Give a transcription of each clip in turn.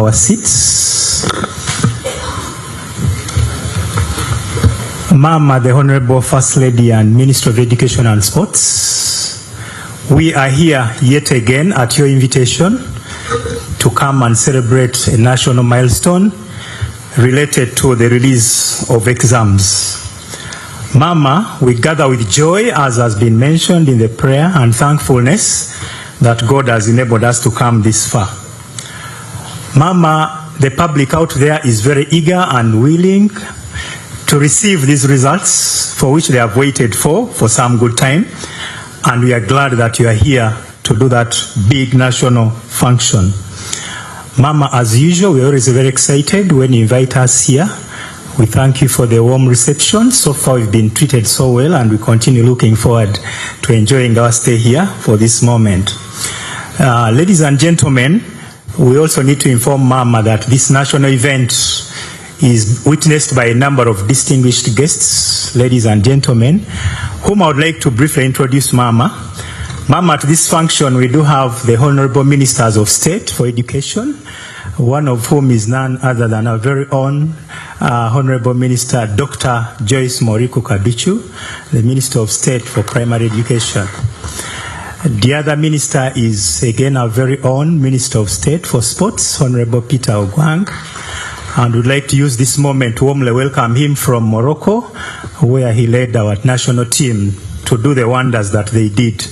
our seats. Mama, the Honorable First Lady and Minister of Education and Sports, we are here yet again at your invitation to come and celebrate a national milestone related to the release of exams. Mama, we gather with joy, as has been mentioned in the prayer, and thankfulness that God has enabled us to come this far. Mama, the public out there is very eager and willing to receive these results for which they have waited for some good time, and we are glad that you are here to do that big national function. Mama, as usual, we're always very excited when you invite us here. We thank you for the warm reception. So far we've been treated so well, and we continue looking forward to enjoying our stay here for this moment. Ladies and gentlemen, we also need to inform Mama that this national event is witnessed by a number of distinguished guests, ladies and gentlemen, whom I would like to briefly introduce Mama. Mama, at this function we do have the Honorable Ministers of State for Education, one of whom is none other than our very own Honorable Minister Dr. Joyce Moriku Kabichu, the Minister of State for Primary Education. The other minister is again our very own Minister of State for Sports, Honorable Peter Ogwang, and would like to use this moment to warmly welcome him from Morocco, where he led our national team to do the wonders that they did.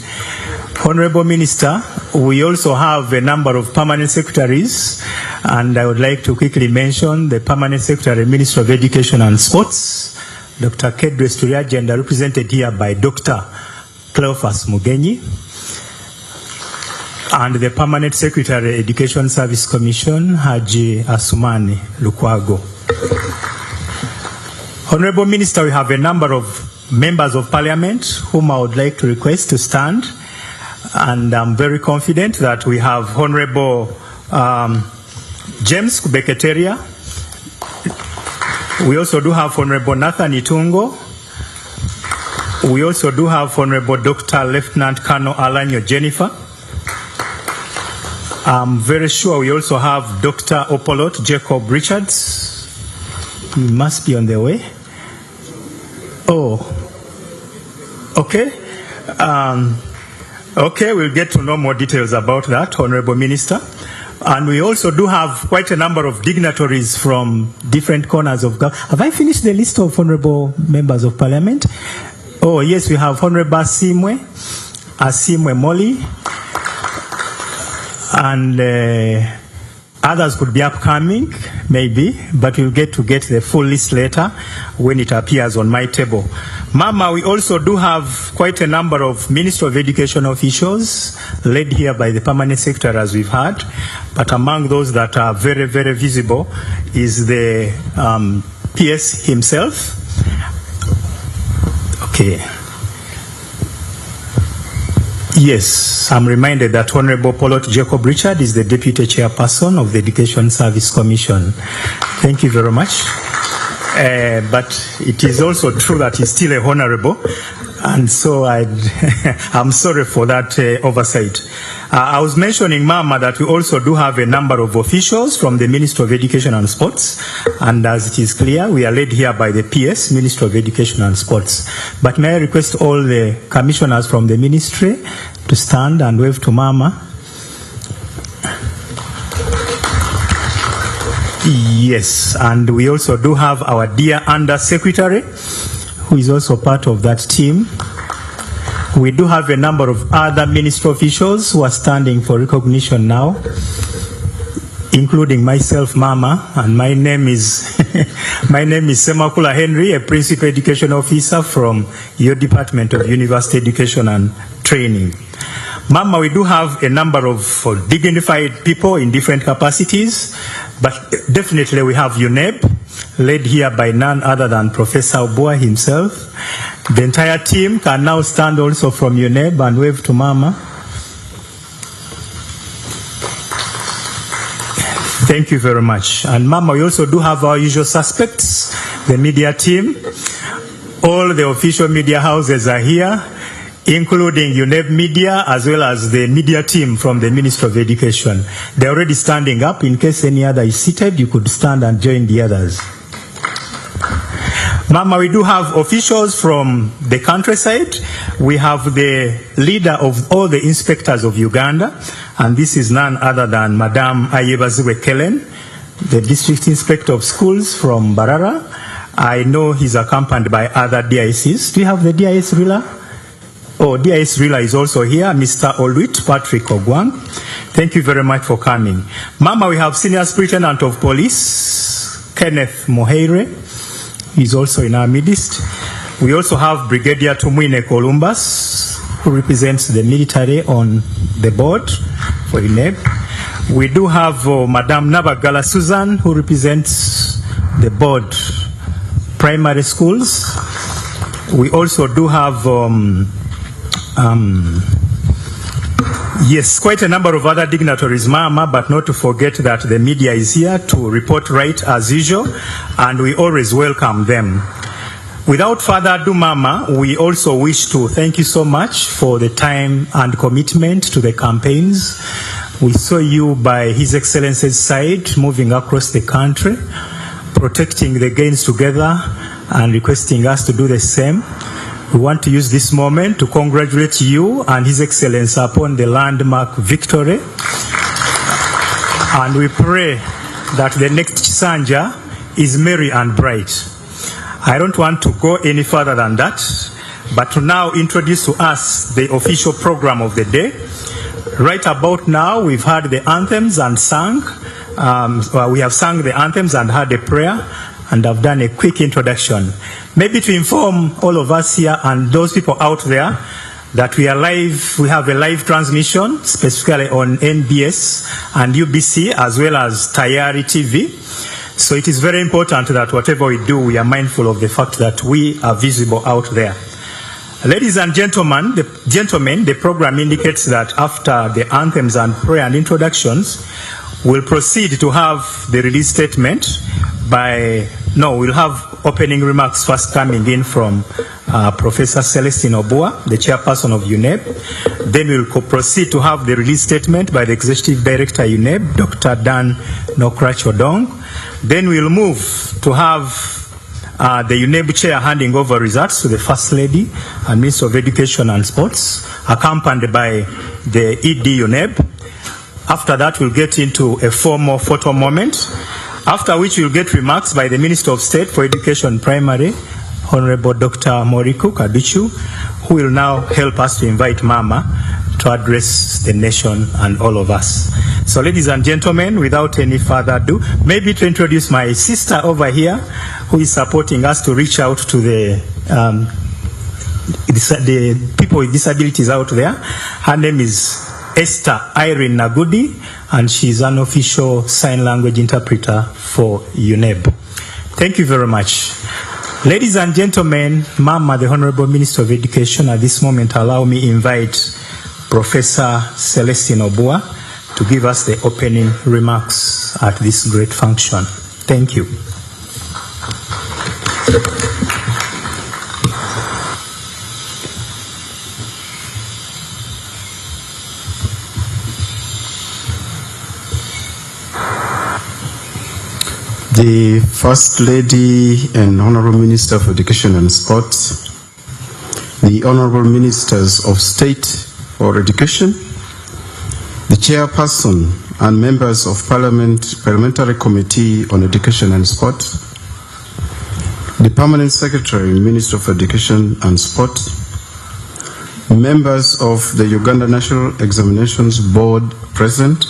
Honorable Minister, we also have a number of permanent secretaries, and I would like to quickly mention the Permanent Secretary, Minister of Education and Sports, Dr. Kedwe Sturiagenda, represented here by Dr. Cleophas Mugenyi, and the Permanent Secretary, Education Service Commission, Haji Asumani Lukwago. Honorable Minister, we have a number of members of Parliament whom I would like to request to stand, and I'm very confident that we have Honorable James Kubeketeria. We also do have Honorable Nathan Itungo. We also do have Honorable Dr. Lieutenant Colonel Alanyo Jennifer. I'm very sure we also have Dr. Opolot Jacob Richards. He must be on the way. Oh, okay. Okay, we'll get to know more details about that, Honorable Minister. And we also do have quite a number of dignitaries from different corners of government. Have I finished the list of honorable members of Parliament? Oh, yes, we have Honorable Asimwe Molly, and others could be upcoming, maybe, but we'll get the full list later when it appears on my table. Mama, we also do have quite a number of Minister of Education officials, led here by the Permanent Secretary, as we've heard, but among those that are very, very visible is the PS himself. Okay. Yes, I'm reminded that Honorable Polot Jacob Richard is the Deputy Chairperson of the Education Service Commission. Thank you very much. But it is also true that he's still a honorable, and so I'm sorry for that oversight. I was mentioning, Mama, that we also do have a number of officials from the Ministry of Education and Sports, and as it is clear, we are led here by the PS, Ministry of Education and Sports. But may I request all the commissioners from the ministry to stand and wave to Mama. Yes, and we also do have our dear Under Secretary, who is also part of that team. We do have a number of other ministry officials who are standing for recognition now, including myself, Mama, and my name is Semakula Henry, a Principal Education Officer from your Department of University Education and Training. Mama, we do have a number of dignified people in different capacities, but definitely we have UNEB, led here by none other than Professor Obua himself. The entire team can now stand also from UNEB and wave to Mama. Thank you very much. And Mama, we also do have our usual suspects, the media team. All the official media houses are here, including UNEB Media as well as the media team from the Ministry of Education. They're already standing up. In case any other is seated, you could stand and join the others. Mama, we do have officials from the countryside. We have the leader of all the inspectors of Uganda, and this is none other than Madam Ayebaziwe Kellen, the district inspector of schools from Barara. I know he's accompanied by other DICs. Do you have the DIS ruler? Oh, DIS ruler is also here, Mr. Olwit Patrick Ogwang. Thank you very much for coming. Mama, we have Senior Superintendent of Police, Kenneth Moheire. He's also in our midst. We also have Brigadier Tumwine Columbus, who represents the military on the board for UNEB. We do have Madame Nabagala Susan, who represents the board primary schools. We also do have yes, quite a number of other dignitaries, Mama, but not to forget that the media is here to report right as usual, and we always welcome them. Without further ado, Mama, we also wish to thank you so much for the time and commitment to the campaigns. We saw you by His Excellency's side, moving across the country, protecting the gains together and requesting us to do the same. We want to use this moment to congratulate you and His Excellency upon the landmark victory. And we pray that the next Chisanja is merry and bright. I don't want to go any further than that, but to now introduce to us the official program of the day. Right about now, we've heard the anthems and sung. We have sung the anthems and had a prayer, and I've done a quick introduction. Maybe to inform all of us here and those people out there that we are live, we have a live transmission specifically on NBS and UBC as well as Tayari TV. So it is very important that whatever we do, we are mindful of the fact that we are visible out there. Ladies and gentlemen, the program indicates that after the anthems and prayer and introductions, we'll proceed to have the release statement we'll have opening remarks first coming in from Professor Celestine Obua, the chairperson of UNEB. Then we'll proceed to have the release statement by the Executive Director UNEB, Dr. Dan Nokrach Odong. Then we'll move to have the UNEB chair handing over results to the First Lady and Minister of Education and Sports, accompanied by the ED UNEB. After that, we'll get into a formal photo moment, after which we'll get remarks by the Minister of State for Education Primary, Honorable Dr. Moriku Kaduchu, who will now help us to invite Mama to address the nation and all of us. So ladies and gentlemen, without any further ado, maybe to introduce my sister over here, who is supporting us to reach out to the people with disabilities out there. Her name is Esther Irene Nagudi, and she's an official sign language interpreter for UNEB. Thank you very much. Ladies and gentlemen, Mama, the Honorable Minister of Education, at this moment, allow me invite Professor Celestine Obua to give us the opening remarks at this great function. Thank you. The First Lady and Honorable Minister for Education and Sport, the Honorable Ministers of State for Education, the Chairperson and members of Parliamentary Committee on Education and Sport, the Permanent Secretary, Minister of Education and Sport, members of the Uganda National Examinations Board present,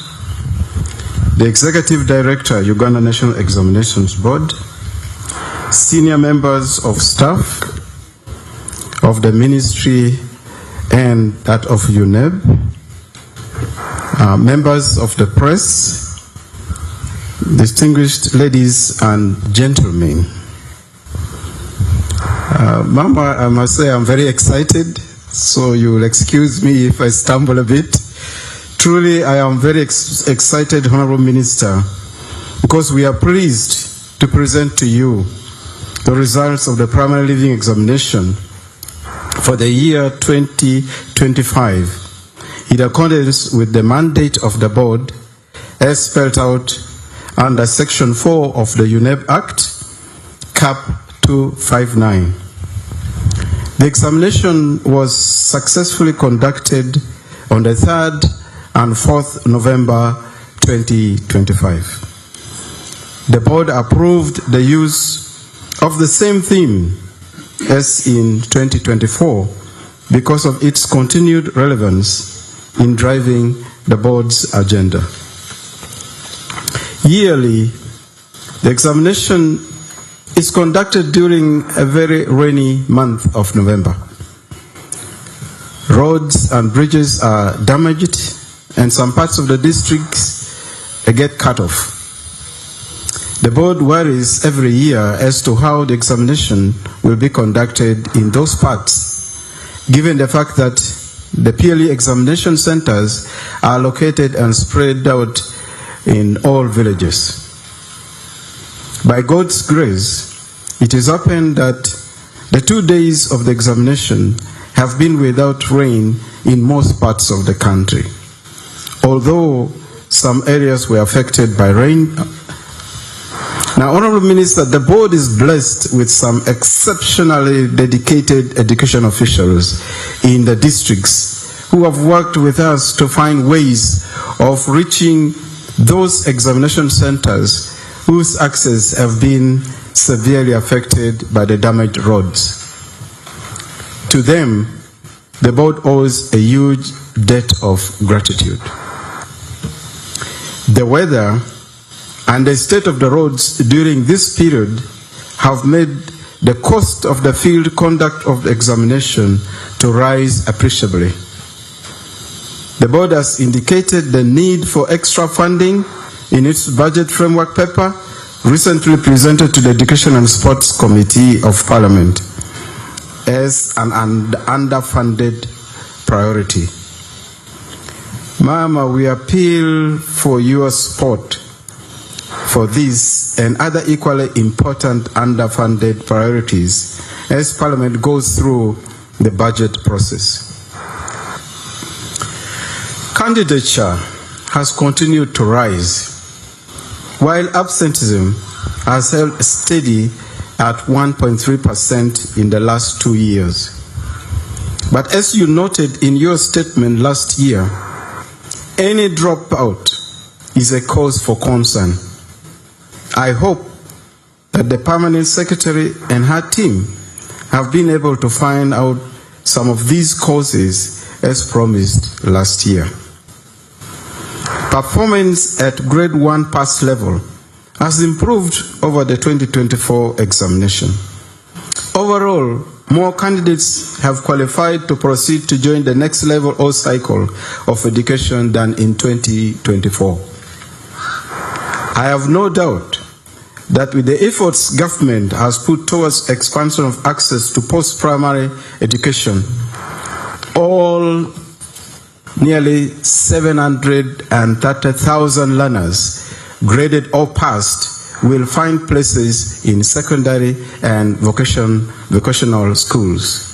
the Executive Director, Uganda National Examinations Board, senior members of staff of the Ministry and that of UNEB, members of the press, distinguished ladies and gentlemen. Mama, I must say I'm very excited, so you will excuse me if I stumble a bit. Truly, I am very excited, Honorable Minister, because we are pleased to present to you the results of the primary leaving examination for the year 2025 in accordance with the mandate of the board as spelled out under Section 4 of the UNEB Act, Cap 259. The examination was successfully conducted on the 3rd and 4th November 2025. The board approved the use of the same theme as in 2024 because of its continued relevance in driving the board's agenda. Yearly, the examination is conducted during a very rainy month of November. Roads and bridges are damaged and some parts of the districts get cut off. The board worries every year as to how the examination will be conducted in those parts, given the fact that the PLE examination centers are located and spread out in all villages. By God's grace, it is happened that the 2 days of the examination have been without rain in most parts of the country. Although some areas were affected by rain. Now, Honorable Minister, the board is blessed with some exceptionally dedicated education officials in the districts who have worked with us to find ways of reaching those examination centers whose access have been severely affected by the damaged roads. To them, the board owes a huge debt of gratitude. The weather and the state of the roads during this period have made the cost of the field conduct of the examination to rise appreciably. The board has indicated the need for extra funding in its budget framework paper recently presented to the Education and Sports Committee of Parliament as an underfunded priority. Mama, we appeal for your support for this and other equally important underfunded priorities as Parliament goes through the budget process. Candidature has continued to rise, while absenteeism has held steady at 1.3% in the last 2 years. But as you noted in your statement last year, any dropout is a cause for concern. I hope that the Permanent Secretary and her team have been able to find out some of these causes as promised last year. Performance at grade 1 pass level has improved over the 2024 examination. Overall, more candidates have qualified to proceed to join the next level or cycle of education than in 2024. I have no doubt that with the efforts government has put towards expansion of access to post-primary education, all nearly 730,000 learners graded or passed will find places in secondary and vocational schools.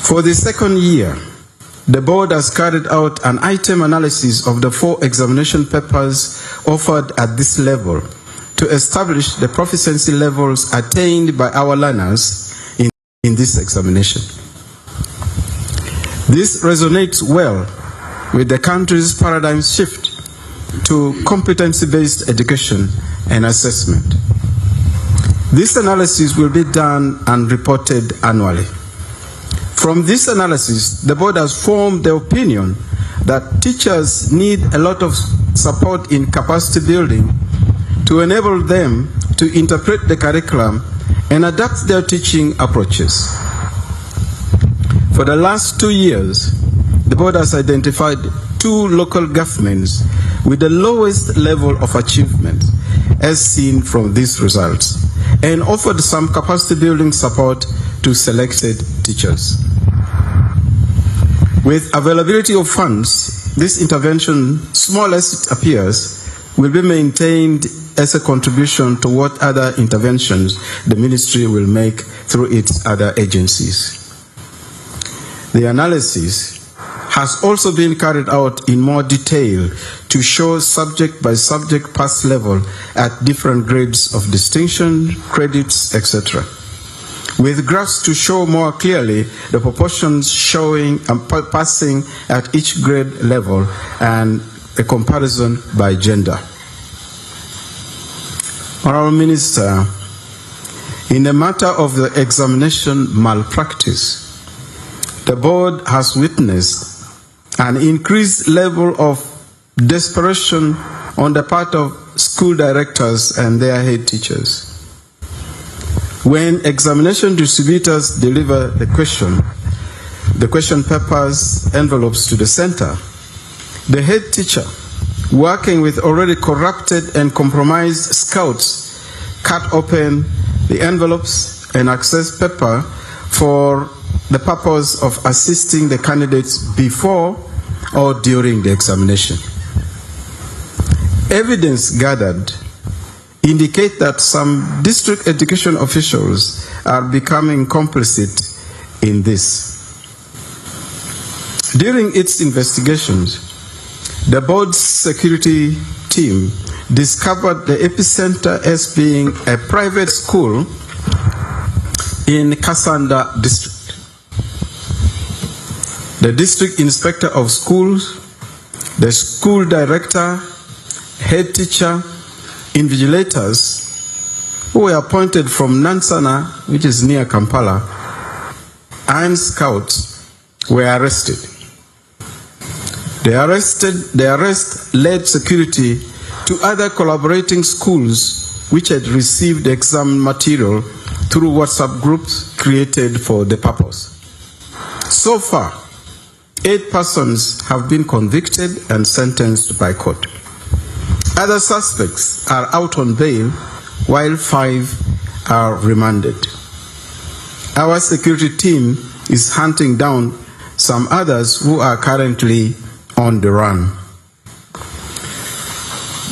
For the second year, the board has carried out an item analysis of the 4 examination papers offered at this level to establish the proficiency levels attained by our learners in this examination. This resonates well with the country's paradigm shift to competency-based education and assessment. This analysis will be done and reported annually. From this analysis, the board has formed the opinion that teachers need a lot of support in capacity building to enable them to interpret the curriculum and adapt their teaching approaches. For the last 2 years, the board has identified 2 local governments with the lowest level of achievement as seen from these results and offered some capacity building support to selected teachers. With availability of funds, this intervention, small as it appears, will be maintained as a contribution to what other interventions the ministry will make through its other agencies. The analysis has also been carried out in more detail to show subject by subject pass level at different grades of distinction, credits, etc., with graphs to show more clearly the proportions showing and passing at each grade level and a comparison by gender. Honorable Minister, in the matter of the examination malpractice, the board has witnessed an increased level of desperation on the part of school directors and their head teachers. When examination distributors deliver the question papers, envelopes to the center, the head teacher, working with already corrupted and compromised scouts, cut open the envelopes and access paper for the purpose of assisting the candidates before or during the examination. Evidence gathered indicate that some district education officials are becoming complicit in this. During its investigations, the board's security team discovered the epicenter as being a private school in Kasanda district. The district inspector of schools, the school director, head teacher, invigilators who were appointed from Nansana, which is near Kampala, and scouts were arrested. The arrest led security to other collaborating schools which had received exam material through WhatsApp groups created for the purpose. So far, 8 persons have been convicted and sentenced by court. Other suspects are out on bail, while 5 are remanded. Our security team is hunting down some others who are currently on the run.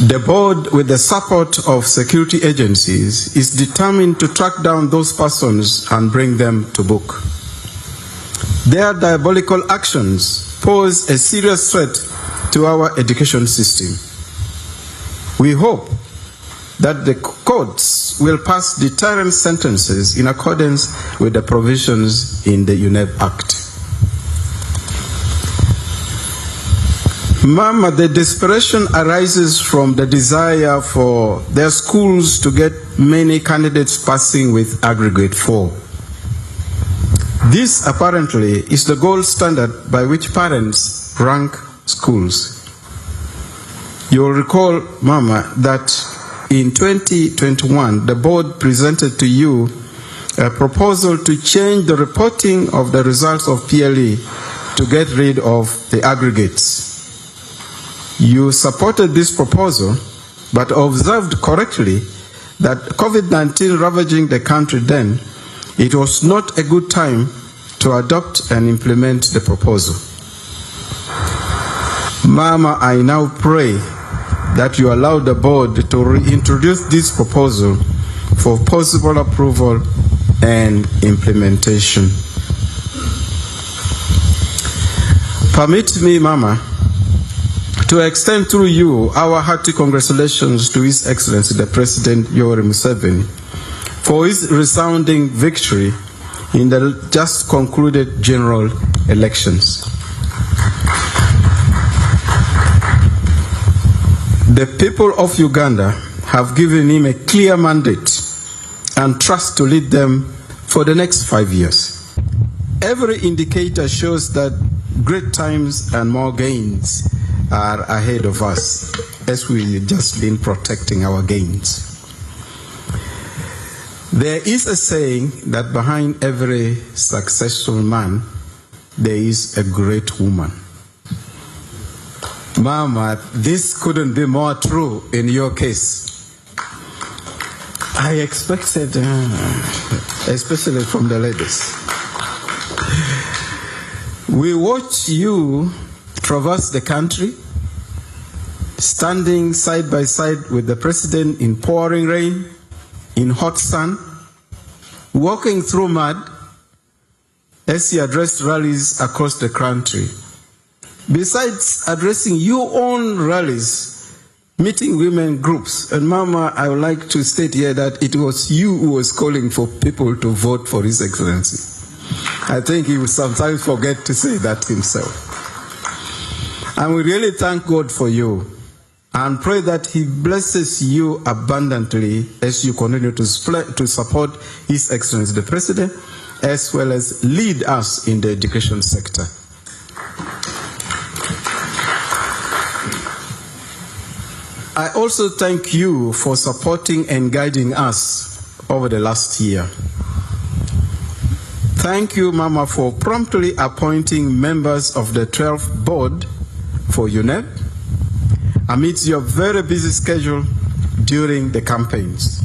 The board, with the support of security agencies, is determined to track down those persons and bring them to book. Their diabolical actions pose a serious threat to our education system. We hope that the courts will pass deterrent sentences in accordance with the provisions in the UNEP Act. Mama, the desperation arises from the desire for their schools to get many candidates passing with aggregate 4. This apparently is the gold standard by which parents rank schools. You will recall, Mama, that in 2021, the board presented to you a proposal to change the reporting of the results of PLE to get rid of the aggregates. You supported this proposal, but observed correctly that COVID-19 ravaging the country then, it was not a good time to adopt and implement the proposal. Mama, I now pray that you allow the board to reintroduce this proposal for possible approval and implementation. Permit me, Mama, to extend through you our hearty congratulations to His Excellency the President Yoweri Museveni for his resounding victory in the just concluded general elections. The people of Uganda have given him a clear mandate and trust to lead them for the next 5 years. Every indicator shows that great times and more gains are ahead of us, as we've just been protecting our gains. There is a saying that behind every successful man, there is a great woman. Mama, this couldn't be more true in your case. I expected, especially from the ladies. We watch you traverse the country, standing side by side with the President in pouring rain, in hot sun, walking through mud as he addressed rallies across the country. Besides addressing your own rallies, meeting women groups, and Mama, I would like to state here that it was you who was calling for people to vote for His Excellency. I think he would sometimes forget to say that himself. And we really thank God for you and pray that He blesses you abundantly as you continue to support His Excellency the President, as well as lead us in the education sector. I also thank you for supporting and guiding us over the last year. Thank you, Mama, for promptly appointing members of the 12th board for UNEP amidst your very busy schedule during the campaigns.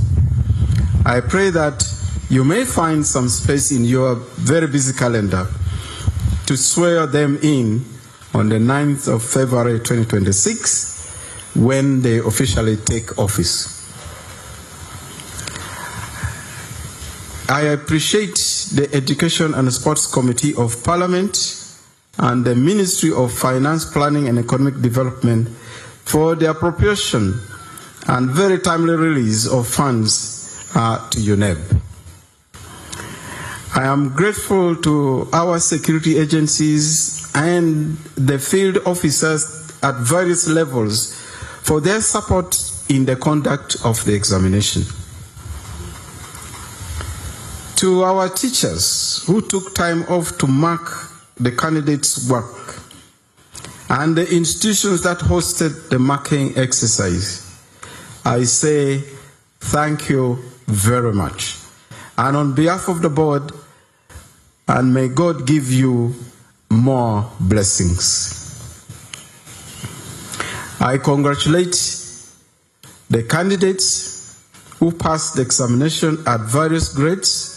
I pray that you may find some space in your very busy calendar to swear them in on the 9th of February 2026 when they officially take office. I appreciate the Education and Sports Committee of Parliament and the Ministry of Finance, Planning and Economic Development for the appropriation and very timely release of funds to UNEP. I am grateful to our security agencies and the field officers at various levels for their support in the conduct of the examination. To our teachers who took time off to mark the candidates' work, and the institutions that hosted the marking exercise, I say thank you very much. And on behalf of the board, and may God give you more blessings. I congratulate the candidates who passed the examination at various grades.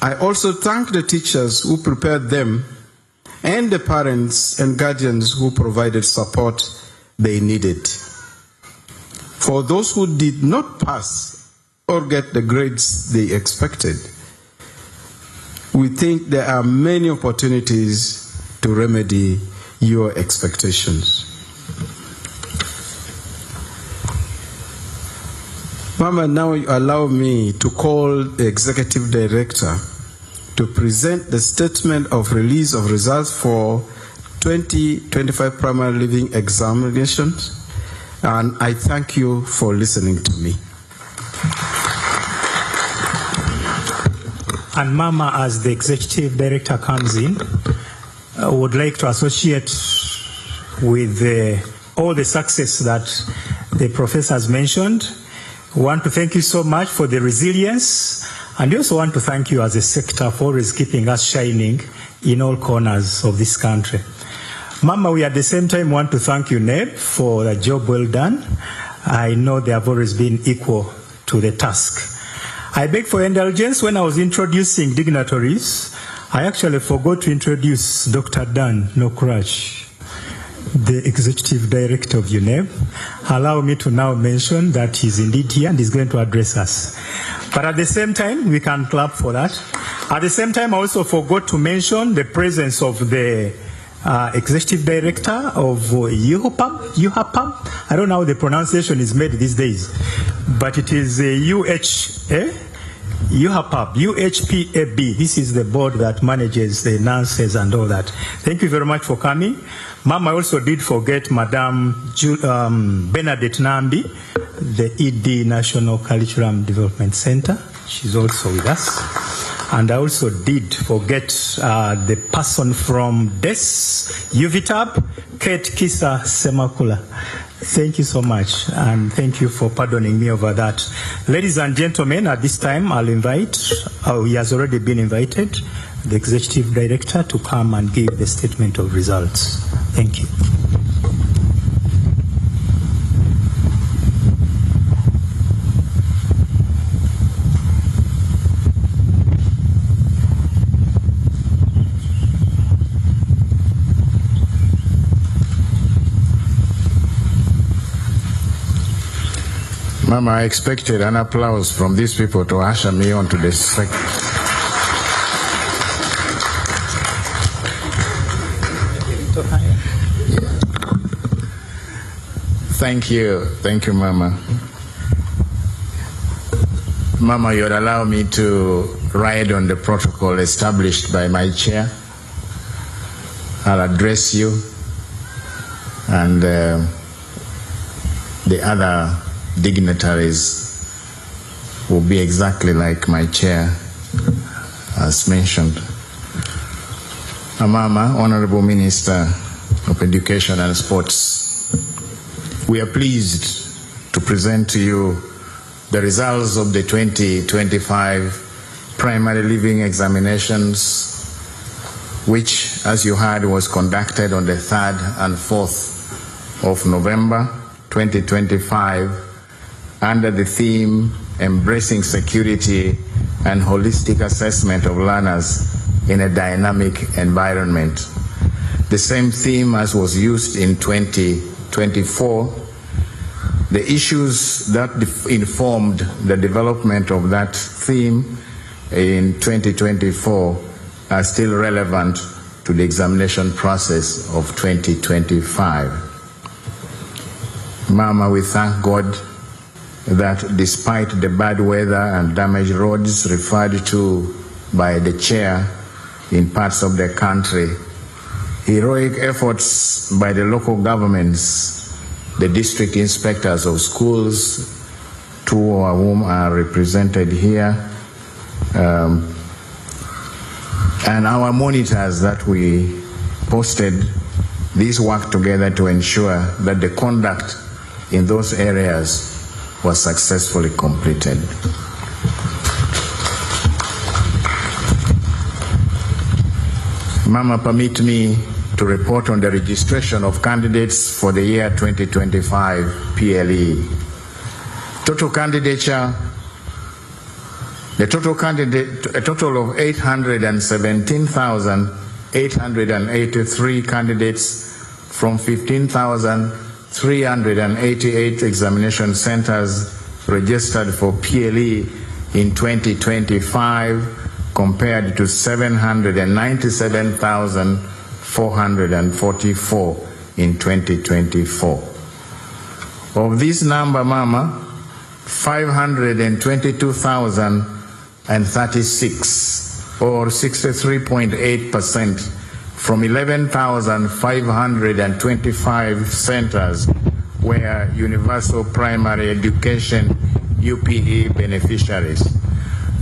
I also thank the teachers who prepared them and the parents and guardians who provided support they needed. For those who did not pass or get the grades they expected, we think there are many opportunities to remedy your expectations. Mama, now you allow me to call the Executive Director to present the statement of release of results for 2025 primary living examinations, and I thank you for listening to me. And Mama, as the Executive Director comes in, I would like to associate with all the success that the professor has mentioned. We want to thank you so much for the resilience, and we also want to thank you as a sector for always keeping us shining in all corners of this country. Mama, we at the same time want to thank you, NEB, for the job well done. I know they have always been equal to the task. I beg for indulgence. When I was introducing dignitaries, I actually forgot to introduce Dr. Dan Nokrash, the Executive Director of UNEP. Allow me to now mention that he's indeed here and is going to address us. But at the same time, we can clap for that. At the same time, I also forgot to mention the presence of the Executive Director of UHAPAB. I don't know how the pronunciation is made these days, but it is UHPAB. This is the board that manages the nurses and all that. Thank you very much for coming. Ma'am, I also did forget Madam Bernadette Nambi, the ED National Curriculum Development Center. She's also with us. And I also did forget the person from DES, UVTAB, Kate Kisa Semakula. Thank you so much, and thank you for pardoning me over that. Ladies and gentlemen, at this time, I'll invite, he has already been invited, the Executive Director to come and give the statement of results. Thank you. Mama, I expected an applause from these people to usher me on to the second. Thank you, Mama. Mama, you'd allow me to ride on the protocol established by my chair. I'll address you and the other dignitaries will be exactly like my chair as mentioned. Mama, Honorable Minister of Education and Sports, we are pleased to present to you the results of the 2025 primary living examinations, which, as you heard, was conducted on the 3rd and 4th of November 2025 under the theme Embracing Security and Holistic Assessment of Learners in a Dynamic Environment. The same theme as was used in 2024. The issues that informed the development of that theme in 2024 are still relevant to the examination process of 2025. Mama, we thank God that despite the bad weather and damaged roads referred to by the chair in parts of the country, heroic efforts by the local governments, the district inspectors of schools, two of whom are represented here, and our monitors that we posted, these work together to ensure that the conduct in those areas was successfully completed. Mama, permit me to report on the registration of candidates for the year 2025 PLE. A total of 817,883 candidates from 15,388 examination centers registered for PLE in 2025 compared to 797,444 in 2024. Of this number, Mama, 522,036 or 63.8% from 11,525 centers were Universal Primary Education UPE beneficiaries,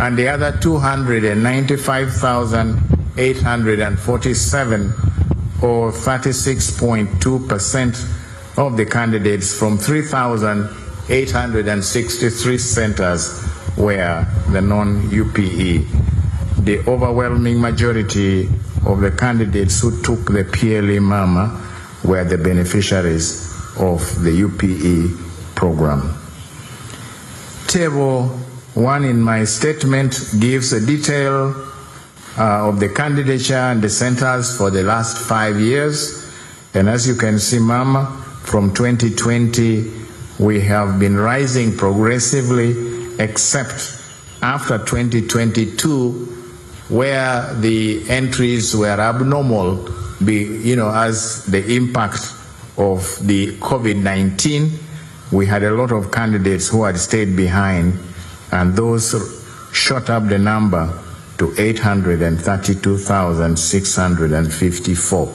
and the other 295,847 or 36.2% of the candidates from 3,863 centers were the non-UPE. The overwhelming majority of the candidates who took the PLE, Mama, were the beneficiaries of the UPE program. Table 1 in my statement gives a detail of the candidature and the centers for the last 5 years. And as you can see, Mama, from 2020, we have been rising progressively, except after 2022, where the entries were abnormal, as the impact of the COVID-19, we had a lot of candidates who had stayed behind, and those shot up the number to 832,654.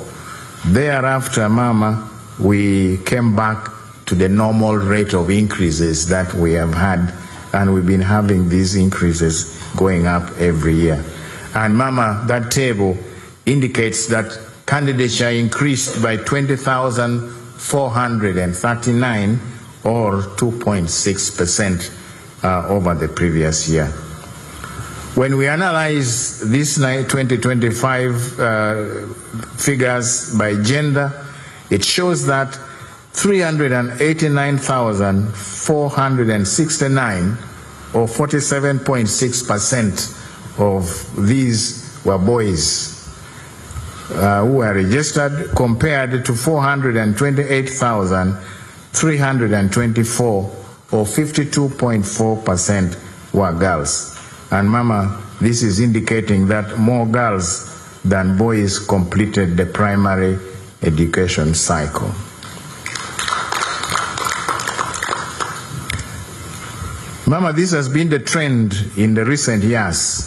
Thereafter, Mama, we came back to the normal rate of increases that we have had, and we've been having these increases going up every year. And Mama, that table indicates that candidature increased by 20,439 or 2.6% over the previous year. When we analyze these 2025 figures by gender, it shows that 389,469 or 47.6% of these were boys who were registered, compared to 428,324 or 52.4% were girls. And Mama, this is indicating that more girls than boys completed the primary education cycle. Mama, this has been the trend in the recent years.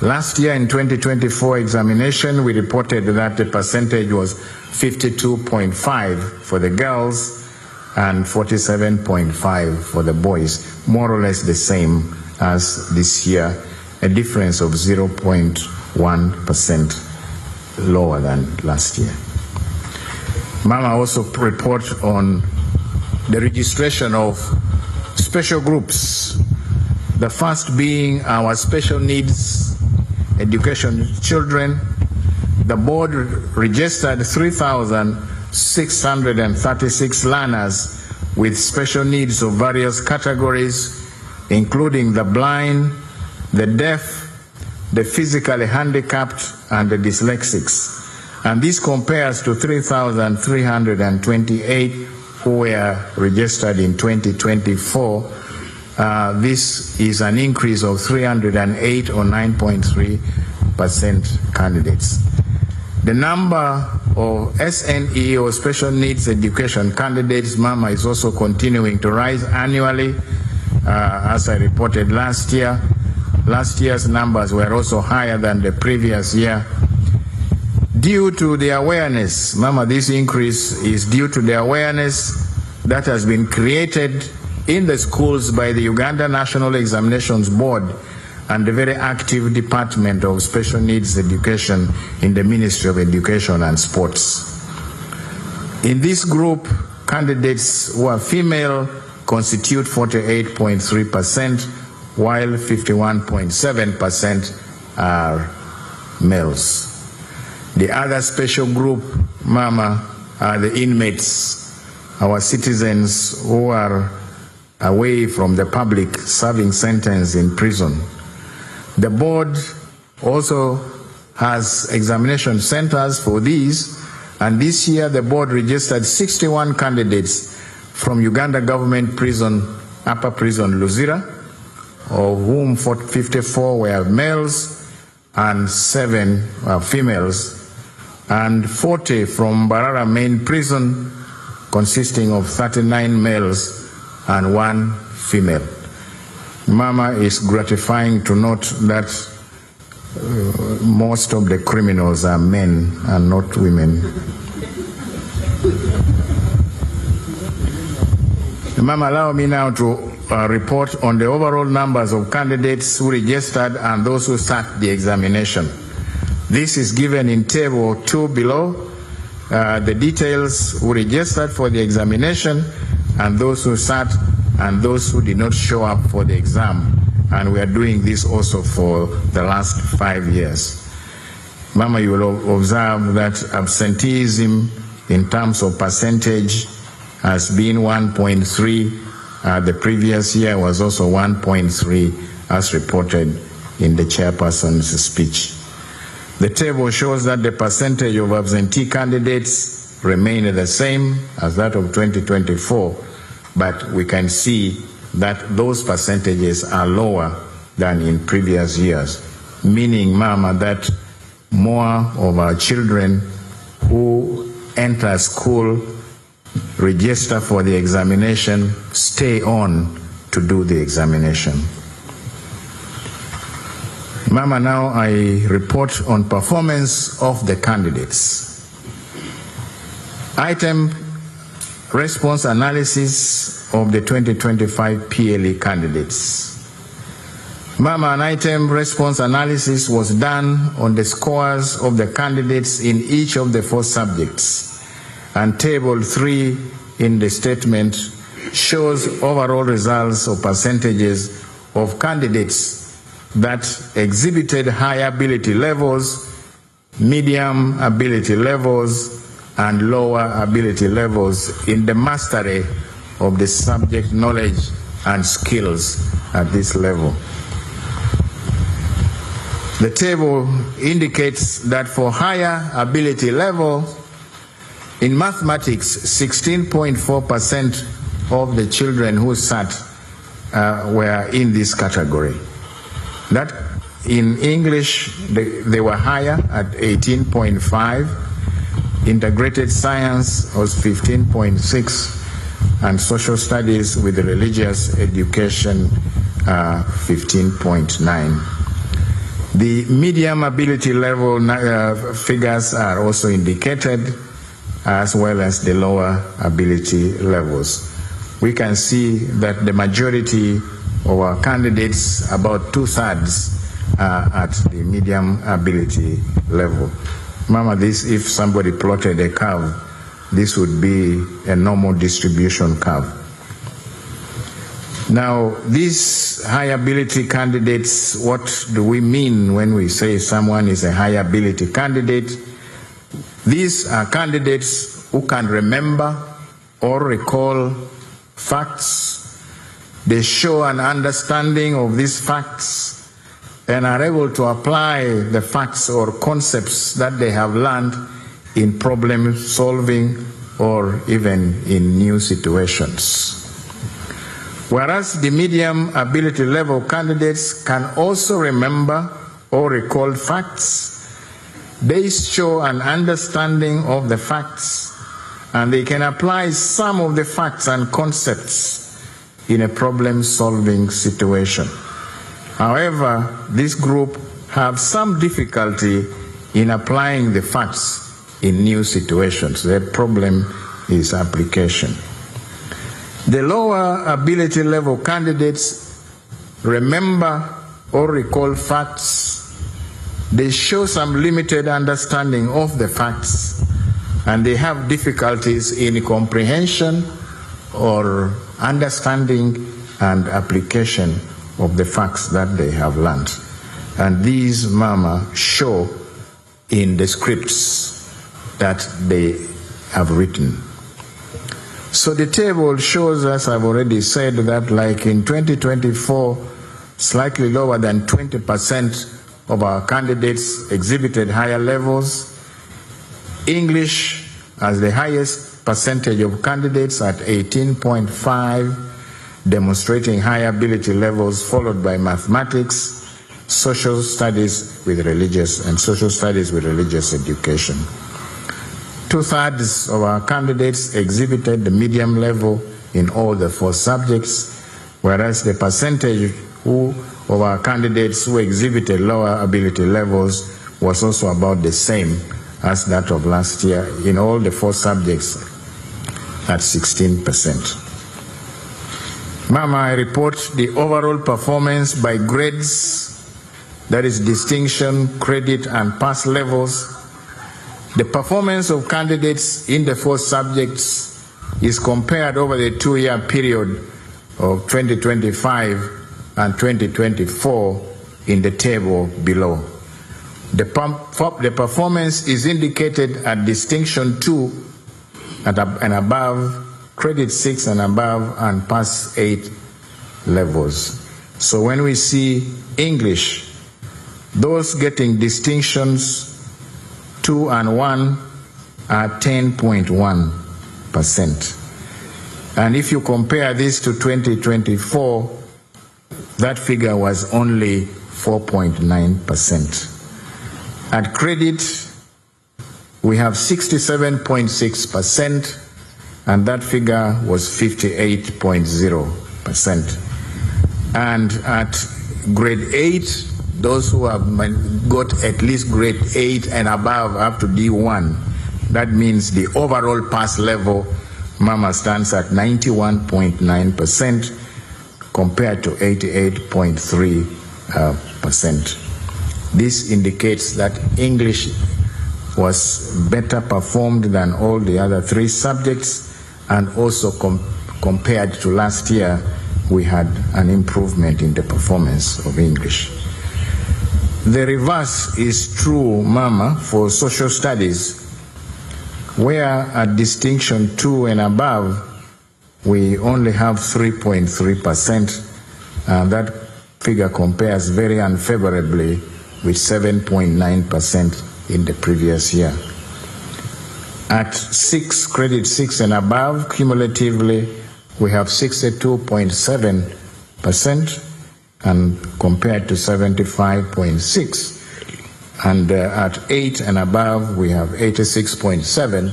Last year in 2024 examination, we reported that the percentage was 52.5 for the girls and 47.5 for the boys, more or less the same as this year, a difference of 0.1% lower than last year. Mama also report on the registration of special groups, the first being our special needs education children. The board registered 3,636 learners with special needs of various categories, including the blind, the deaf, the physically handicapped, and the dyslexics. And this compares to 3,328 who were registered in 2024. This is an increase of 308 or 9.3% candidates. The number of SNE or special needs education candidates, Mama, is also continuing to rise annually, as I reported last year. Last year's numbers were also higher than the previous year. Due to the awareness, Mama, this increase is due to the awareness that has been created in the schools by the Uganda National Examinations Board and the very active Department of Special Needs Education in the Ministry of Education and Sports. In this group, candidates who are female constitute 48.3%, while 51.7% are males. The other special group, Mama, are the inmates, our citizens who are away from the public serving sentence in prison. The board also has examination centers for these, and this year the board registered 61 candidates from Uganda government prison, Upper Prison Luzira, of whom 54 were males and 7 were females, and 40 from Barara main prison, consisting of 39 males and 1 female. Mama, is gratifying to note that most of the criminals are men and not women. Mama, allow me now to report on the overall numbers of candidates who registered and those who sat the examination. This is given in table 2 below, the details who registered for the examination and those who sat and those who did not show up for the exam. And we are doing this also for the last 5 years. Mama, you will observe that absenteeism in terms of percentage has been 1.3. The previous year was also 1.3 as reported in the chairperson's speech. The table shows that the percentage of absentee candidates remained the same as that of 2024, but we can see that those percentages are lower than in previous years, meaning, Mama, that more of our children who enter school, register for the examination, stay on to do the examination. Mama, now I report on performance of the candidates. Item response analysis of the 2025 PLE candidates. Mama, an item response analysis was done on the scores of the candidates in each of the 4 subjects, and table 3 in the statement shows overall results or percentages of candidates that exhibited high ability levels, medium ability levels, and lower ability levels in the mastery of the subject knowledge and skills at this level. The table indicates that for higher ability level, in mathematics, 16.4% of the children who sat were in this category. That in English, they were higher at 18.5. Integrated science was 15.6, and social studies with religious education 15.9. The medium ability level figures are also indicated, as well as the lower ability levels. We can see that the majority of our candidates, about 2/3, are at the medium ability level. Mama, this, if somebody plotted a curve, this would be a normal distribution curve. Now, these high ability candidates, what do we mean when we say someone is a high ability candidate? These are candidates who can remember or recall facts. They show an understanding of these facts and are able to apply the facts or concepts that they have learned in problem solving or even in new situations. Whereas the medium ability level candidates can also remember or recall facts, they show an understanding of the facts and they can apply some of the facts and concepts in a problem solving situation. However, this group have some difficulty in applying the facts in new situations. Their problem is application. The lower ability level candidates remember or recall facts. They show some limited understanding of the facts, and they have difficulties in comprehension or understanding and application of the facts that they have learned. And these mama show in the scripts that they have written. So the table shows us, I've already said, that like in 2024, slightly lower than 20% of our candidates exhibited higher levels. English as the highest percentage of candidates at 18.5, demonstrating high ability levels, followed by mathematics, social studies with religious, and social studies with religious education. 2/3 of our candidates exhibited the medium level in all the 4 subjects, whereas the percentage of our candidates who exhibited lower ability levels was also about the same as that of last year in all the 4 subjects at 16%. Mama, I report the overall performance by grades, that is distinction, credit, and pass levels. The performance of candidates in the 4 subjects is compared over the 2-year period of 2025 and 2024 in the table below. The performance is indicated at distinction 2 and above, credit 6 and above, and pass 8 levels. So when we see English, those getting distinctions 2 and 1 are 10.1%. And if you compare this to 2024, that figure was only 4.9%. At credit, we have 67.6%, and that figure was 58.0%. And at grade 8, those who have got at least grade 8 and above up to D1, that means the overall pass level, Mama stands at 91.9% compared to 88.3%. This indicates that English was better performed than all the other 3 subjects, and also compared to last year, we had an improvement in the performance of English. The reverse is true, Mama, for social studies, where at distinction 2 and above, we only have 3.3%, and that figure compares very unfavorably with 7.9% in the previous year. At 6, credit 6 and above, cumulatively, we have 62.7% and compared to 75.6%. And at 8 and above, we have 86.7%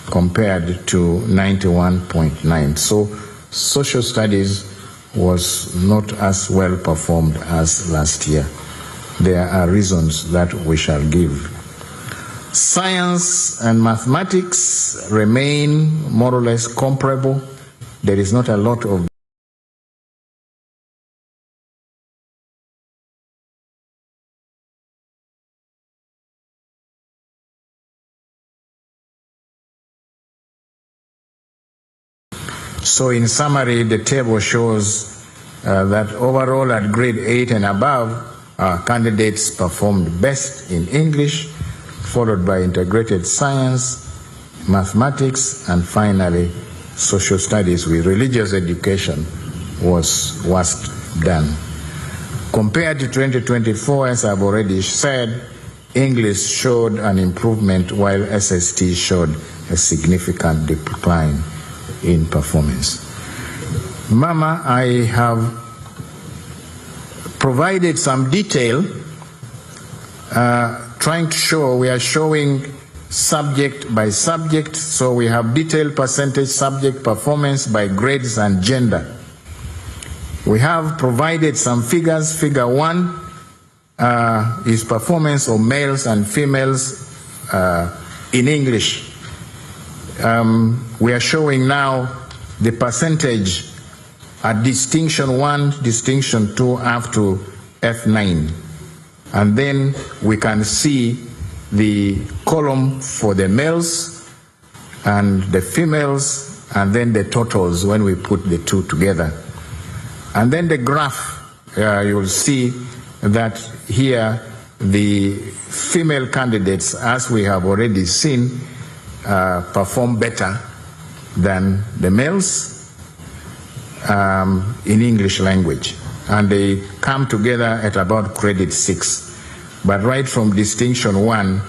compared to 91.9%. So social studies was not as well performed as last year. There are reasons that we shall give. Science and mathematics remain more or less comparable. There is not a lot of So in summary, the table shows that overall at grade 8 and above, our candidates performed best in English, followed by integrated science, mathematics, and finally social studies with religious education was worst done. Compared to 2024, as I've already said, English showed an improvement while SST showed a significant decline in performance. Mama, I have provided some detail trying to show, we are showing subject by subject, so we have detailed percentage subject performance by grades and gender. We have provided some figures. Figure 1 is performance of males and females in English. We are showing now the percentage at distinction 1, distinction 2, up to F9. And then we can see the column for the males and the females, and then the totals when we put the two together. And then the graph, you'll see that here the female candidates, as we have already seen, perform better than the males in English language. And they come together at about credit 6. But right from distinction 1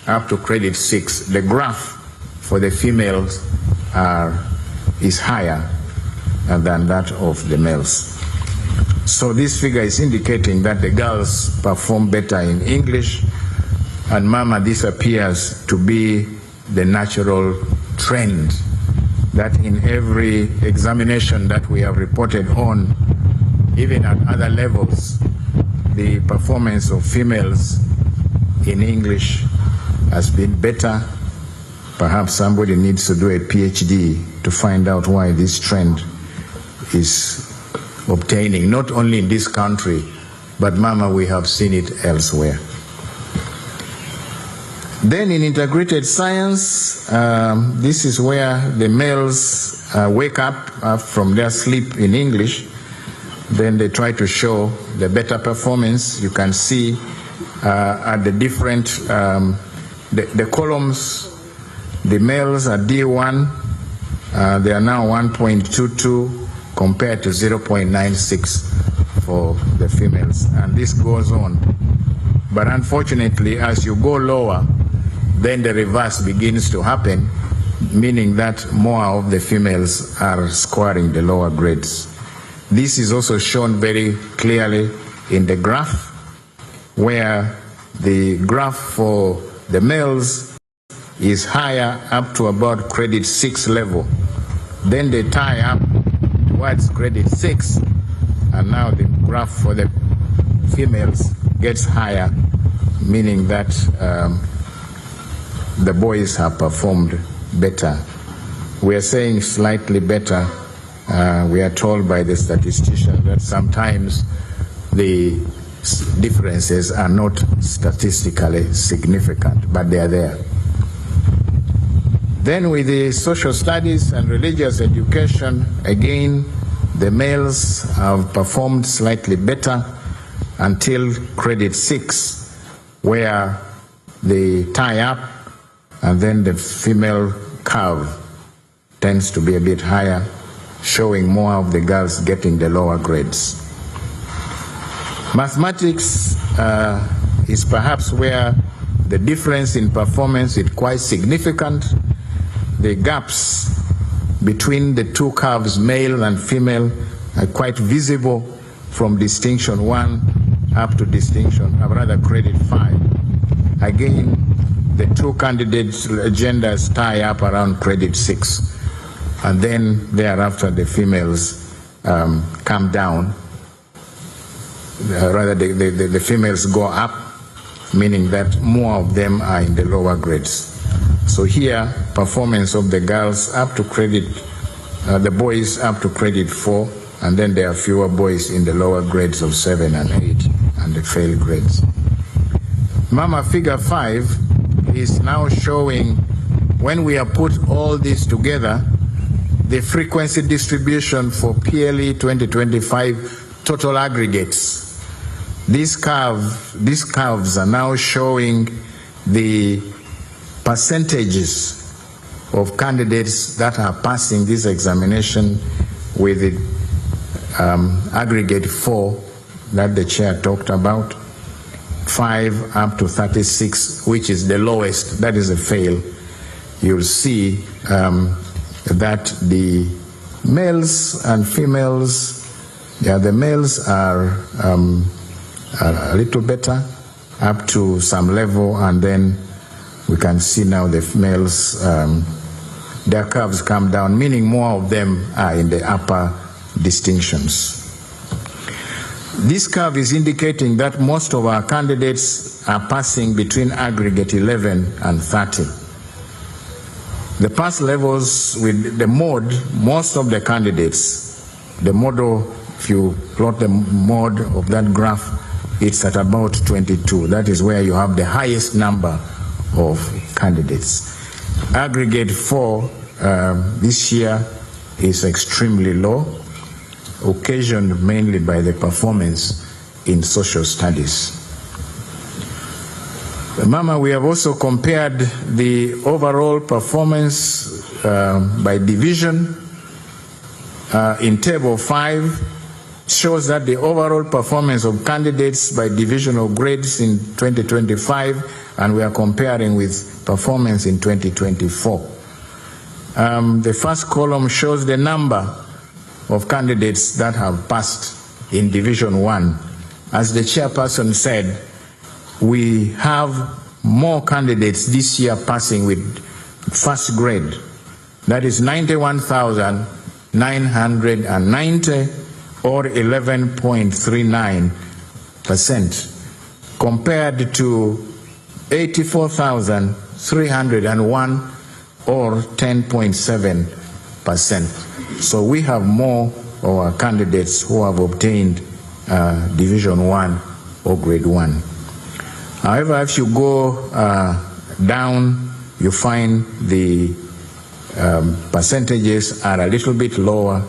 up to credit 6, the graph for the females is higher than that of the males. So this figure is indicating that the girls perform better in English, and Mama, this appears to be the natural trend, that in every examination that we have reported on, even at other levels, the performance of females in English has been better. Perhaps somebody needs to do a PhD to find out why this trend is obtaining, not only in this country, but Mama, we have seen it elsewhere. Then in integrated science, this is where the males wake up from their sleep in English. Then they try to show the better performance. You can see at the different, the columns, the males are D1, they are now 1.22 compared to 0.96 for the females. And this goes on. But unfortunately, as you go lower, then the reverse begins to happen, meaning that more of the females are scoring the lower grades. This is also shown very clearly in the graph, where the graph for the males is higher up to about credit 6 level. Then they tie up towards credit 6, and now the graph for the females gets higher, meaning that the boys have performed better. We are saying slightly better. We are told by the statistician that sometimes the differences are not statistically significant, but they are there. Then with the social studies and religious education, again, the males have performed slightly better until credit 6, where they tie up, and then the female curve tends to be a bit higher, showing more of the girls getting the lower grades. Mathematics is perhaps where the difference in performance is quite significant. The gaps between the two curves, male and female, are quite visible from distinction 1 up to distinction, or rather credit 5. Again, the two candidates' genders tie up around credit 6. And then thereafter, the females come down. Rather, the females go up, meaning that more of them are in the lower grades. So here, performance of the girls up to credit, the boys up to credit 4, and then there are fewer boys in the lower grades of 7 and 8 and the fail grades. Mama, figure 5 is now showing, when we have put all this together, the frequency distribution for PLE 2025 total aggregates. These curves are now showing the percentages of candidates that are passing this examination with the aggregate 4 that the chair talked about, 5 up to 36, which is the lowest, that is a fail. You'll see that the males and females, the males are a little better up to some level, and then we can see now the males, their curves come down, meaning more of them are in the upper distinctions. This curve is indicating that most of our candidates are passing between aggregate 11 and 30. The pass levels with the mode, most of the candidates, the model, if you plot the mode of that graph, it's at about 22. That is where you have the highest number of candidates. Aggregate 4 this year is extremely low, occasioned mainly by the performance in social studies. Mama, we have also compared the overall performance by division. In table 5 shows that the overall performance of candidates by divisional grades in 2025, and we are comparing with performance in 2024. The first column shows the number of candidates that have passed in Division 1. As the chairperson said, we have more candidates this year passing with first grade. That is 91,990, or 11.39%, compared to 84,301, or 10.7%. So we have more of our candidates who have obtained Division 1 or Grade 1. However, if you go down, you find the percentages are a little bit lower,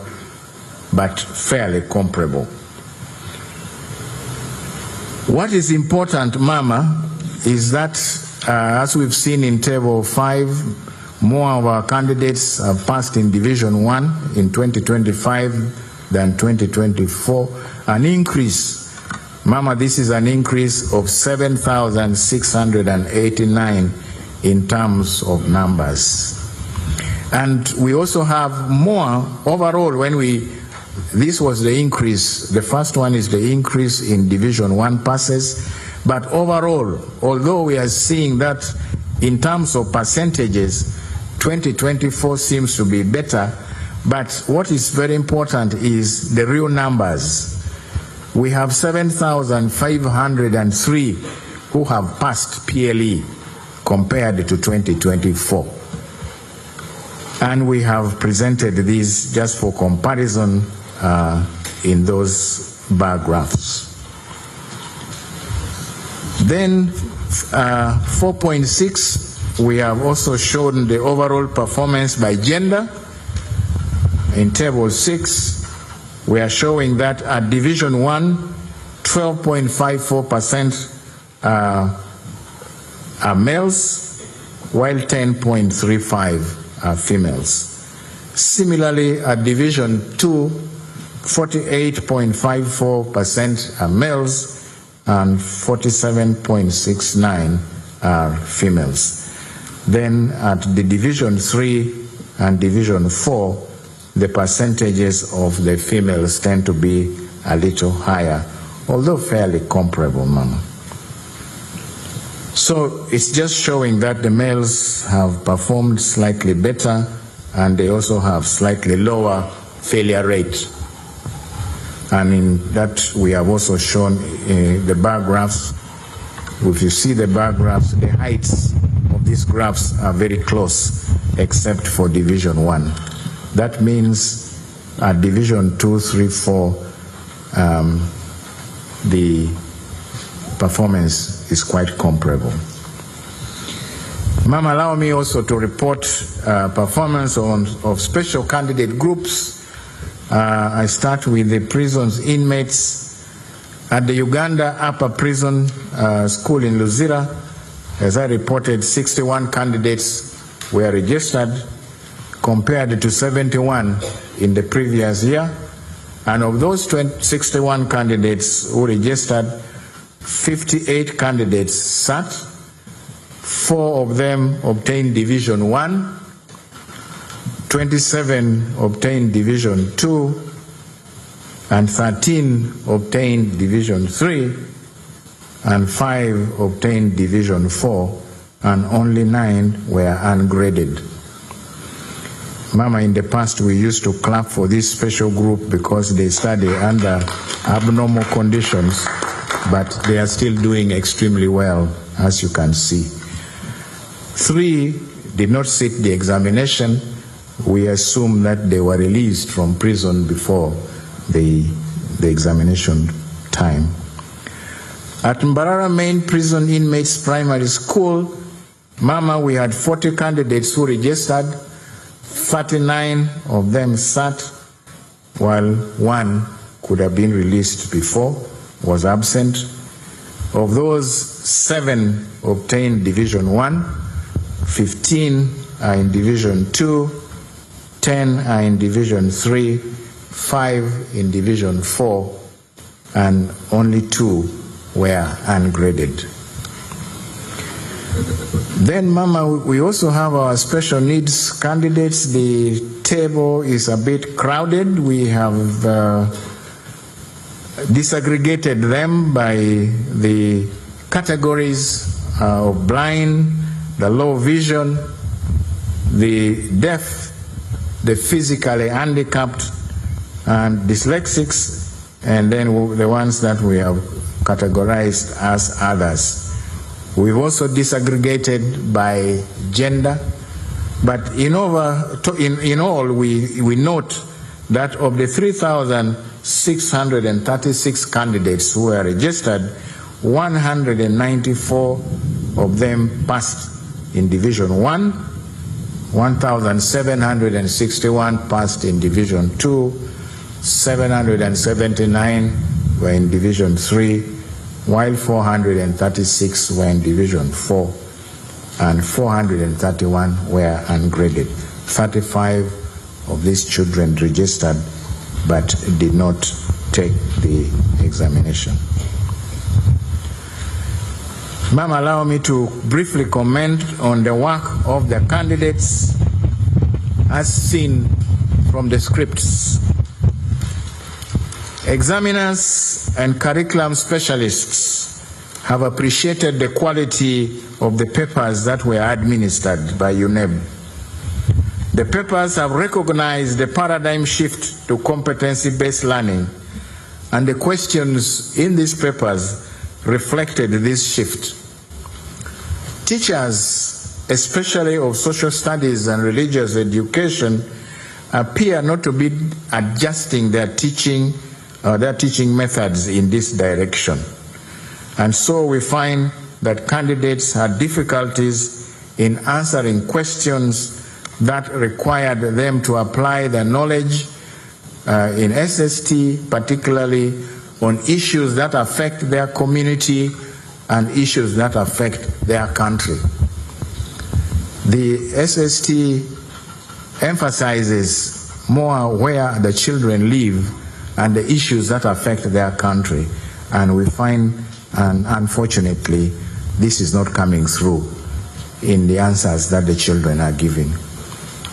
but fairly comparable. What is important, Mama, is that as we've seen in Table 5, more of our candidates have passed in Division 1 in 2025 than 2024. An increase, Mama, this is an increase of 7,689 in terms of numbers. And we also have more overall this was the increase. The first one is the increase in Division 1 passes. But overall, although we are seeing that in terms of percentages, 2024 seems to be better, but what is very important is the real numbers. We have 7,503 who have passed PLE compared to 2024. And we have presented these just for comparison in those bar graphs. Then 4.6, we have also shown the overall performance by gender. In Table 6, we are showing that at Division 1, 12.54% are males, while 10.35% are females. Similarly, at Division 2, 48.54% are males and 47.69% are females. Then at the Division 3, and Division 4, the percentages of the females tend to be a little higher, although fairly comparable, Mama. So it's just showing that the males have performed slightly better, and they also have slightly lower failure rate. And in that, we have also shown the bar graphs. If you see the bar graphs, the heights of these graphs are very close, except for Division 1. That means at Division 2, 3, 4, the performance is quite comparable. Ma'am, allow me also to report performance of special candidate groups. I start with the prison's inmates. At the Uganda Upper Prison School in Luzira, as I reported, 61 candidates were registered compared to 71 in the previous year. And of those 61 candidates who registered, 58 candidates sat. 4 of them obtained Division 1, 27 obtained Division 2, and 13 obtained Division 3, and 5 obtained Division 4, and only 9 were ungraded. Mama, in the past we used to clap for this special group because they study under abnormal conditions, but they are still doing extremely well, as you can see. 3 did not sit the examination. We assume that they were released from prison before the examination time. At Mbarara Main Prison Inmates Primary School, Mama, we had 40 candidates who registered. 39 of them sat, while 1 could have been released before, was absent. Of those, 7 obtained Division 1, 15 are in Division 2, 10 are in Division 3, 5 in Division 4, and only 2 were ungraded. Then, Mama, we also have our special needs candidates. The table is a bit crowded. We have disaggregated them by the categories of blind, the low vision, the deaf, the physically handicapped, and dyslexics, and then the ones that we have categorized as others. We've also disaggregated by gender, but in all, we note that of the 3,636 candidates who were registered, 194 of them passed in Division 1, 1,761 passed in Division 2, 779 were in Division 3, while 436 were in Division 4, and 431 were ungraded. 35 of these children registered but did not take the examination. Ma'am, allow me to briefly comment on the work of the candidates as seen from the scripts. Examiners and curriculum specialists have appreciated the quality of the papers that were administered by UNEB. The papers have recognized the paradigm shift to competency-based learning, and the questions in these papers reflected this shift. Teachers, especially of social studies and religious education, appear not to be adjusting their teaching methods in this direction. And so we find that candidates had difficulties in answering questions that required them to apply their knowledge in SST, particularly on issues that affect their community and issues that affect their country. The SST emphasizes more where the children live and the issues that affect their country. And we find, and unfortunately, this is not coming through in the answers that the children are giving.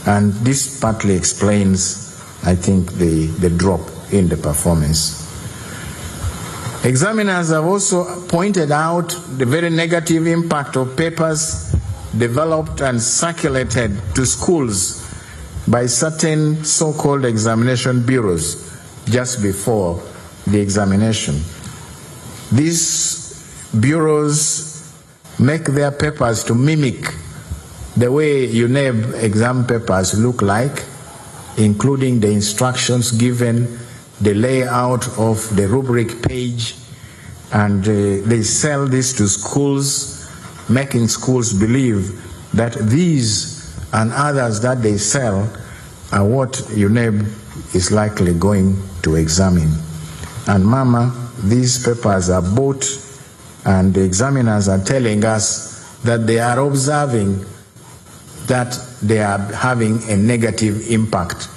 And this partly explains, I think, the drop in the performance. Examiners have also pointed out the very negative impact of papers developed and circulated to schools by certain so-called examination bureaus just before the examination. These bureaus make their papers to mimic the way UNEB exam papers look like, including the instructions given, the layout of the rubric page, and they sell this to schools, making schools believe that these and others that they sell are what UNEB is likely going to examine. And Mama, these papers are bought, and the examiners are telling us that they are observing that they are having a negative impact.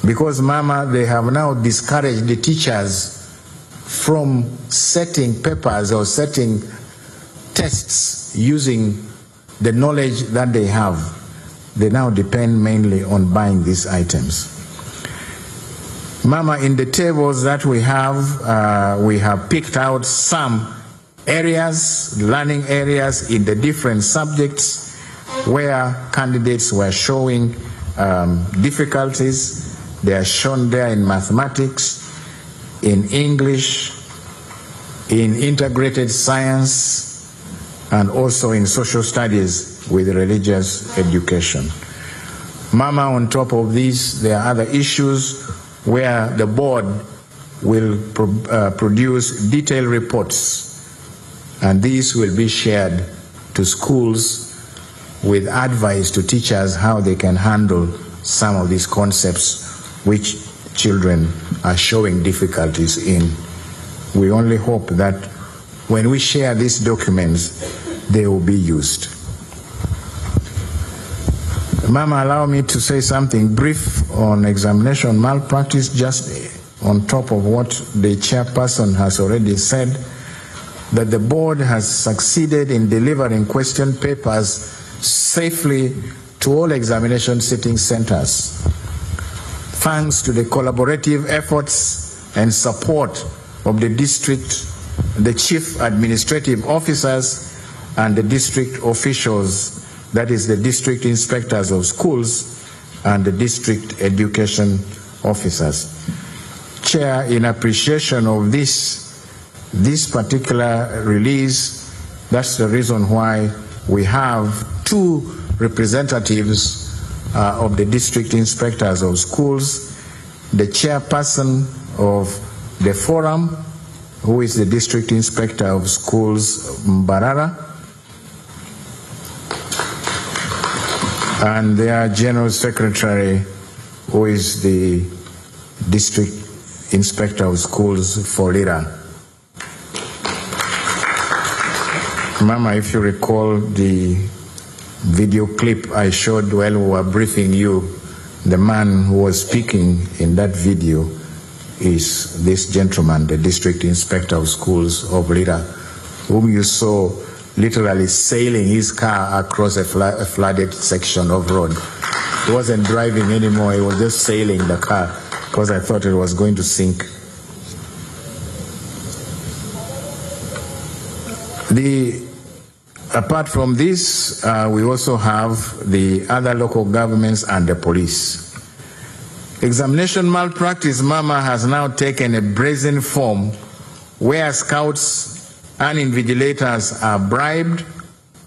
Because, Mama, they have now discouraged the teachers from setting papers or setting tests using the knowledge that they have. They now depend mainly on buying these items. Mama, in the tables that we have picked out some areas, learning areas in the different subjects where candidates were showing difficulties. They are shown there in mathematics, in English, in integrated science, and also in social studies with religious education. Mama, on top of these, there are other issues where the board will produce detailed reports, and these will be shared to schools with advice to teachers how they can handle some of these concepts which children are showing difficulties in. We only hope that when we share these documents, they will be used. Mama, allow me to say something brief on examination malpractice, just on top of what the chairperson has already said, that the board has succeeded in delivering question papers safely to all examination sitting centers, thanks to the collaborative efforts and support of the district, the chief administrative officers, and the district officials, that is the district inspectors of schools and the district education officers. Chair, in appreciation of this particular release, that's the reason why we have two representatives of the district inspectors of schools, the chairperson of the forum, who is the district inspector of schools, Mbarara, and their general secretary, who is the district inspector of schools for Lira. Mama, if you recall the video clip I showed while we were briefing you, the man who was speaking in that video is this gentleman, the district inspector of schools of Lira, whom you saw literally sailing his car across a flooded section of road. He wasn't driving anymore, he was just sailing the car because I thought it was going to sink. Apart from this, we also have the other local governments and the police. Examination malpractice, Mama, has now taken a brazen form where scouts and invigilators are bribed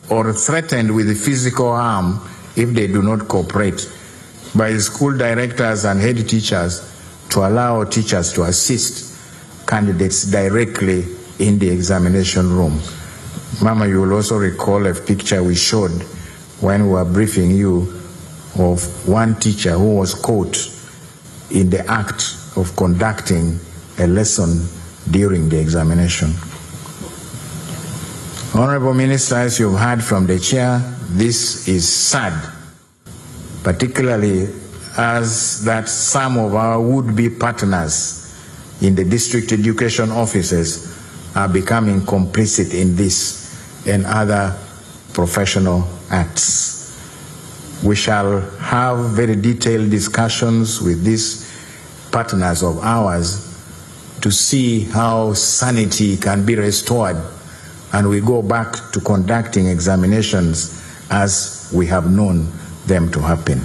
or threatened with physical harm if they do not cooperate by the school directors and head teachers to allow teachers to assist candidates directly in the examination room. Mama, you will also recall a picture we showed when we were briefing you of one teacher who was caught in the act of conducting a lesson during the examination. Honorable Minister, as you've heard from the chair, this is sad, particularly as that some of our would-be partners in the district education offices are becoming complicit in this and other professional acts. We shall have very detailed discussions with these partners of ours to see how sanity can be restored, and we go back to conducting examinations as we have known them to happen.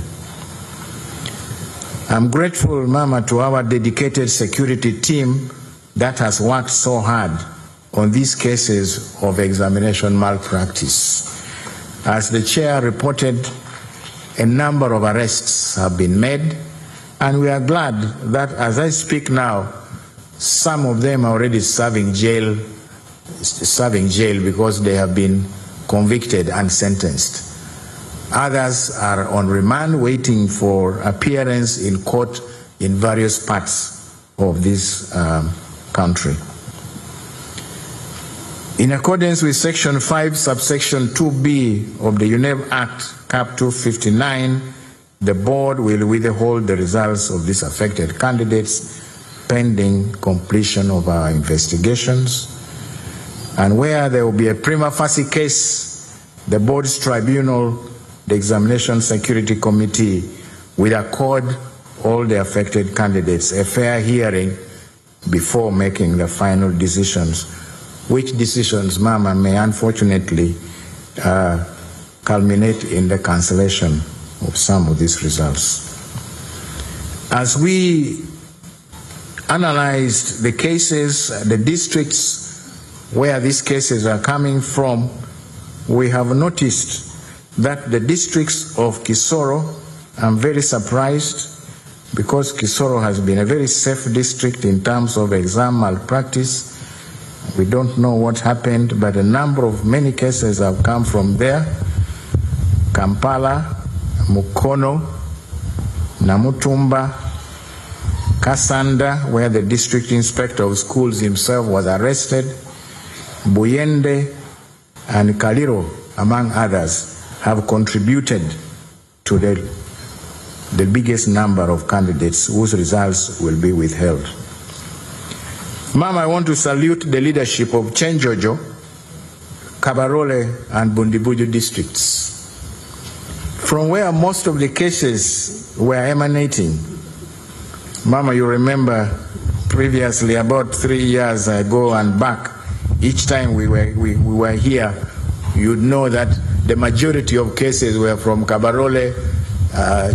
I'm grateful, Mama, to our dedicated security team that has worked so hard on these cases of examination malpractice. As the chair reported, a number of arrests have been made, and we are glad that as I speak now, some of them are already serving jail because they have been convicted and sentenced. Others are on remand waiting for appearance in court in various parts of this country. In accordance with Section 5, subsection 2B of the UNEV Act, Cap 259, the board will withhold the results of these affected candidates pending completion of our investigations. And where there will be a prima facie case, the board's tribunal, the Examination Security Committee, will accord all the affected candidates a fair hearing before making the final decisions, which decisions, Mama, may unfortunately culminate in the cancellation of some of these results. As we analyzed the cases, the districts where these cases are coming from, we have noticed that the districts of Kisoro, I'm very surprised because Kisoro has been a very safe district in terms of exam malpractice. We don't know what happened, but many cases have come from there. Kampala, Mukono, Namutumba, Kasanda, where the district inspector of schools himself was arrested, Buyende, and Kaliro, among others, have contributed to the biggest number of candidates whose results will be withheld. Ma'am, I want to salute the leadership of Chenjojo, Kabarole, and Bundibujo districts, from where most of the cases were emanating. Mama, you remember previously, about 3 years ago and back, each time we were here, you'd know that the majority of cases were from Kabarole,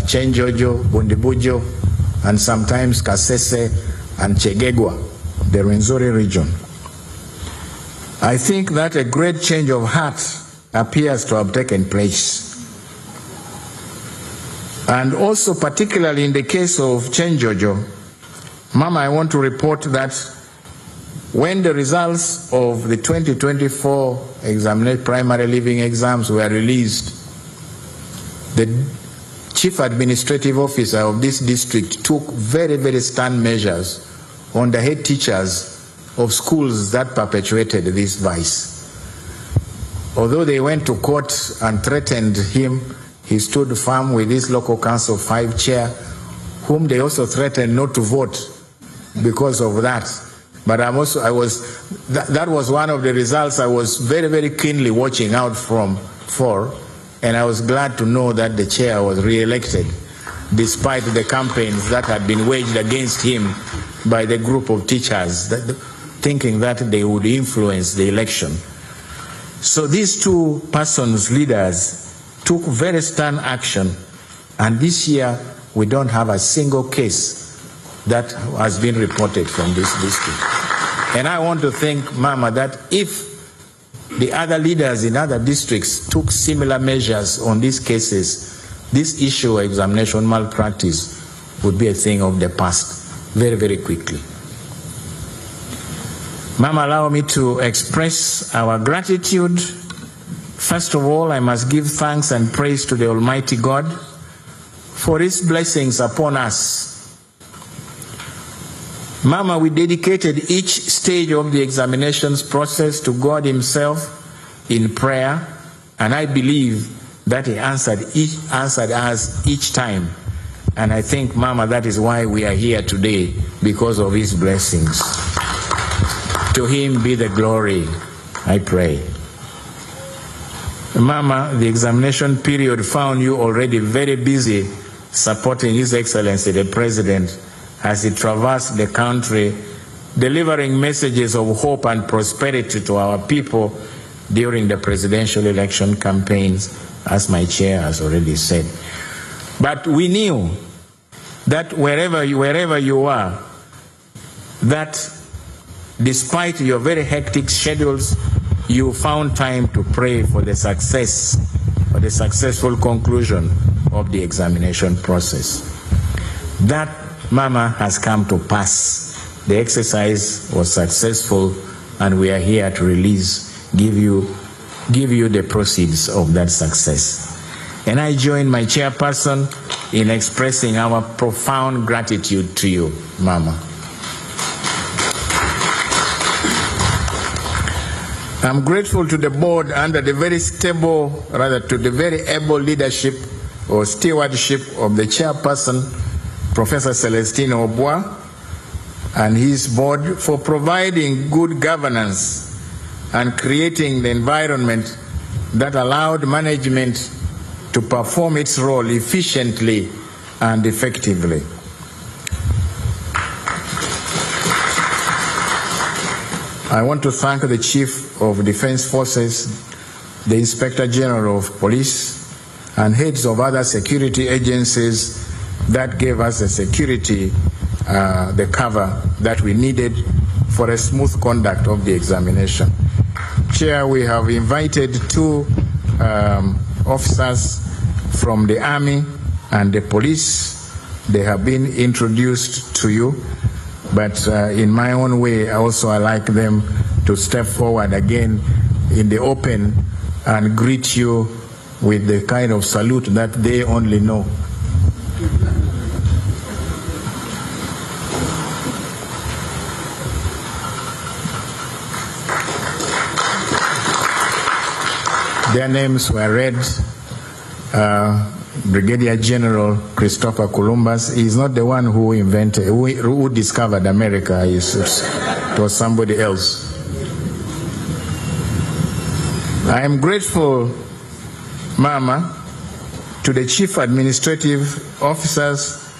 Chenjojo, Bundibujo, and sometimes Kasese and Chegegwa, the Rwenzori region. I think that a great change of heart appears to have taken place. And also, particularly in the case of Chenjojo, Mama, I want to report that when the results of the 2024 primary living exams were released, the chief administrative officer of this district took very, very stern measures on the head teachers of schools that perpetuated this vice. Although they went to court and threatened him, he stood firm with his local council 5 chair, whom they also threatened not to vote because of that. But that was one of the results I was very, very keenly watching out for, and I was glad to know that the chair was re-elected, despite the campaigns that had been waged against him by the group of teachers, thinking that they would influence the election. So these two persons, leaders, took very stern action, and this year we don't have a single case that has been reported from this district. And I want to think, Mama, that if the other leaders in other districts took similar measures on these cases, this issue of examination malpractice would be a thing of the past very, very quickly. Mama, allow me to express our gratitude. First of all, I must give thanks and praise to the Almighty God for His blessings upon us. Mama, we dedicated each stage of the examinations process to God Himself in prayer, and I believe that He answered us each time. And I think, Mama, that is why we are here today, because of His blessings. To Him be the glory, I pray. Mama, the examination period found you already very busy supporting His Excellency the President as he traversed the country, delivering messages of hope and prosperity to our people during the presidential election campaigns, as my chair has already said. But we knew that wherever you are, that despite your very hectic schedules, you found time to pray for the success or the successful conclusion of the examination process. That, Mama, has come to pass. The exercise was successful, and we are here to give you the proceeds of that success. And I join my chairperson in expressing our profound gratitude to you, Mama. I'm grateful to the board under the very stable, rather to the very able leadership or stewardship of the chairperson, Professor Celestino Obwa, and his board for providing good governance and creating the environment that allowed management to perform its role efficiently and effectively. I want to thank the Chief of Defense Forces, the Inspector General of Police, and heads of other security agencies that gave us the security, the cover that we needed for a smooth conduct of the examination. Chair, we have invited two officers from the Army and the police. They have been introduced to you. But in my own way, also I like them to step forward again in the open and greet you with the kind of salute that they only know. Their names were read. Brigadier General Christopher Columbus. He's not the one who invented, who discovered America. It was somebody else. I am grateful, Mama, to the Chief Administrative Officers,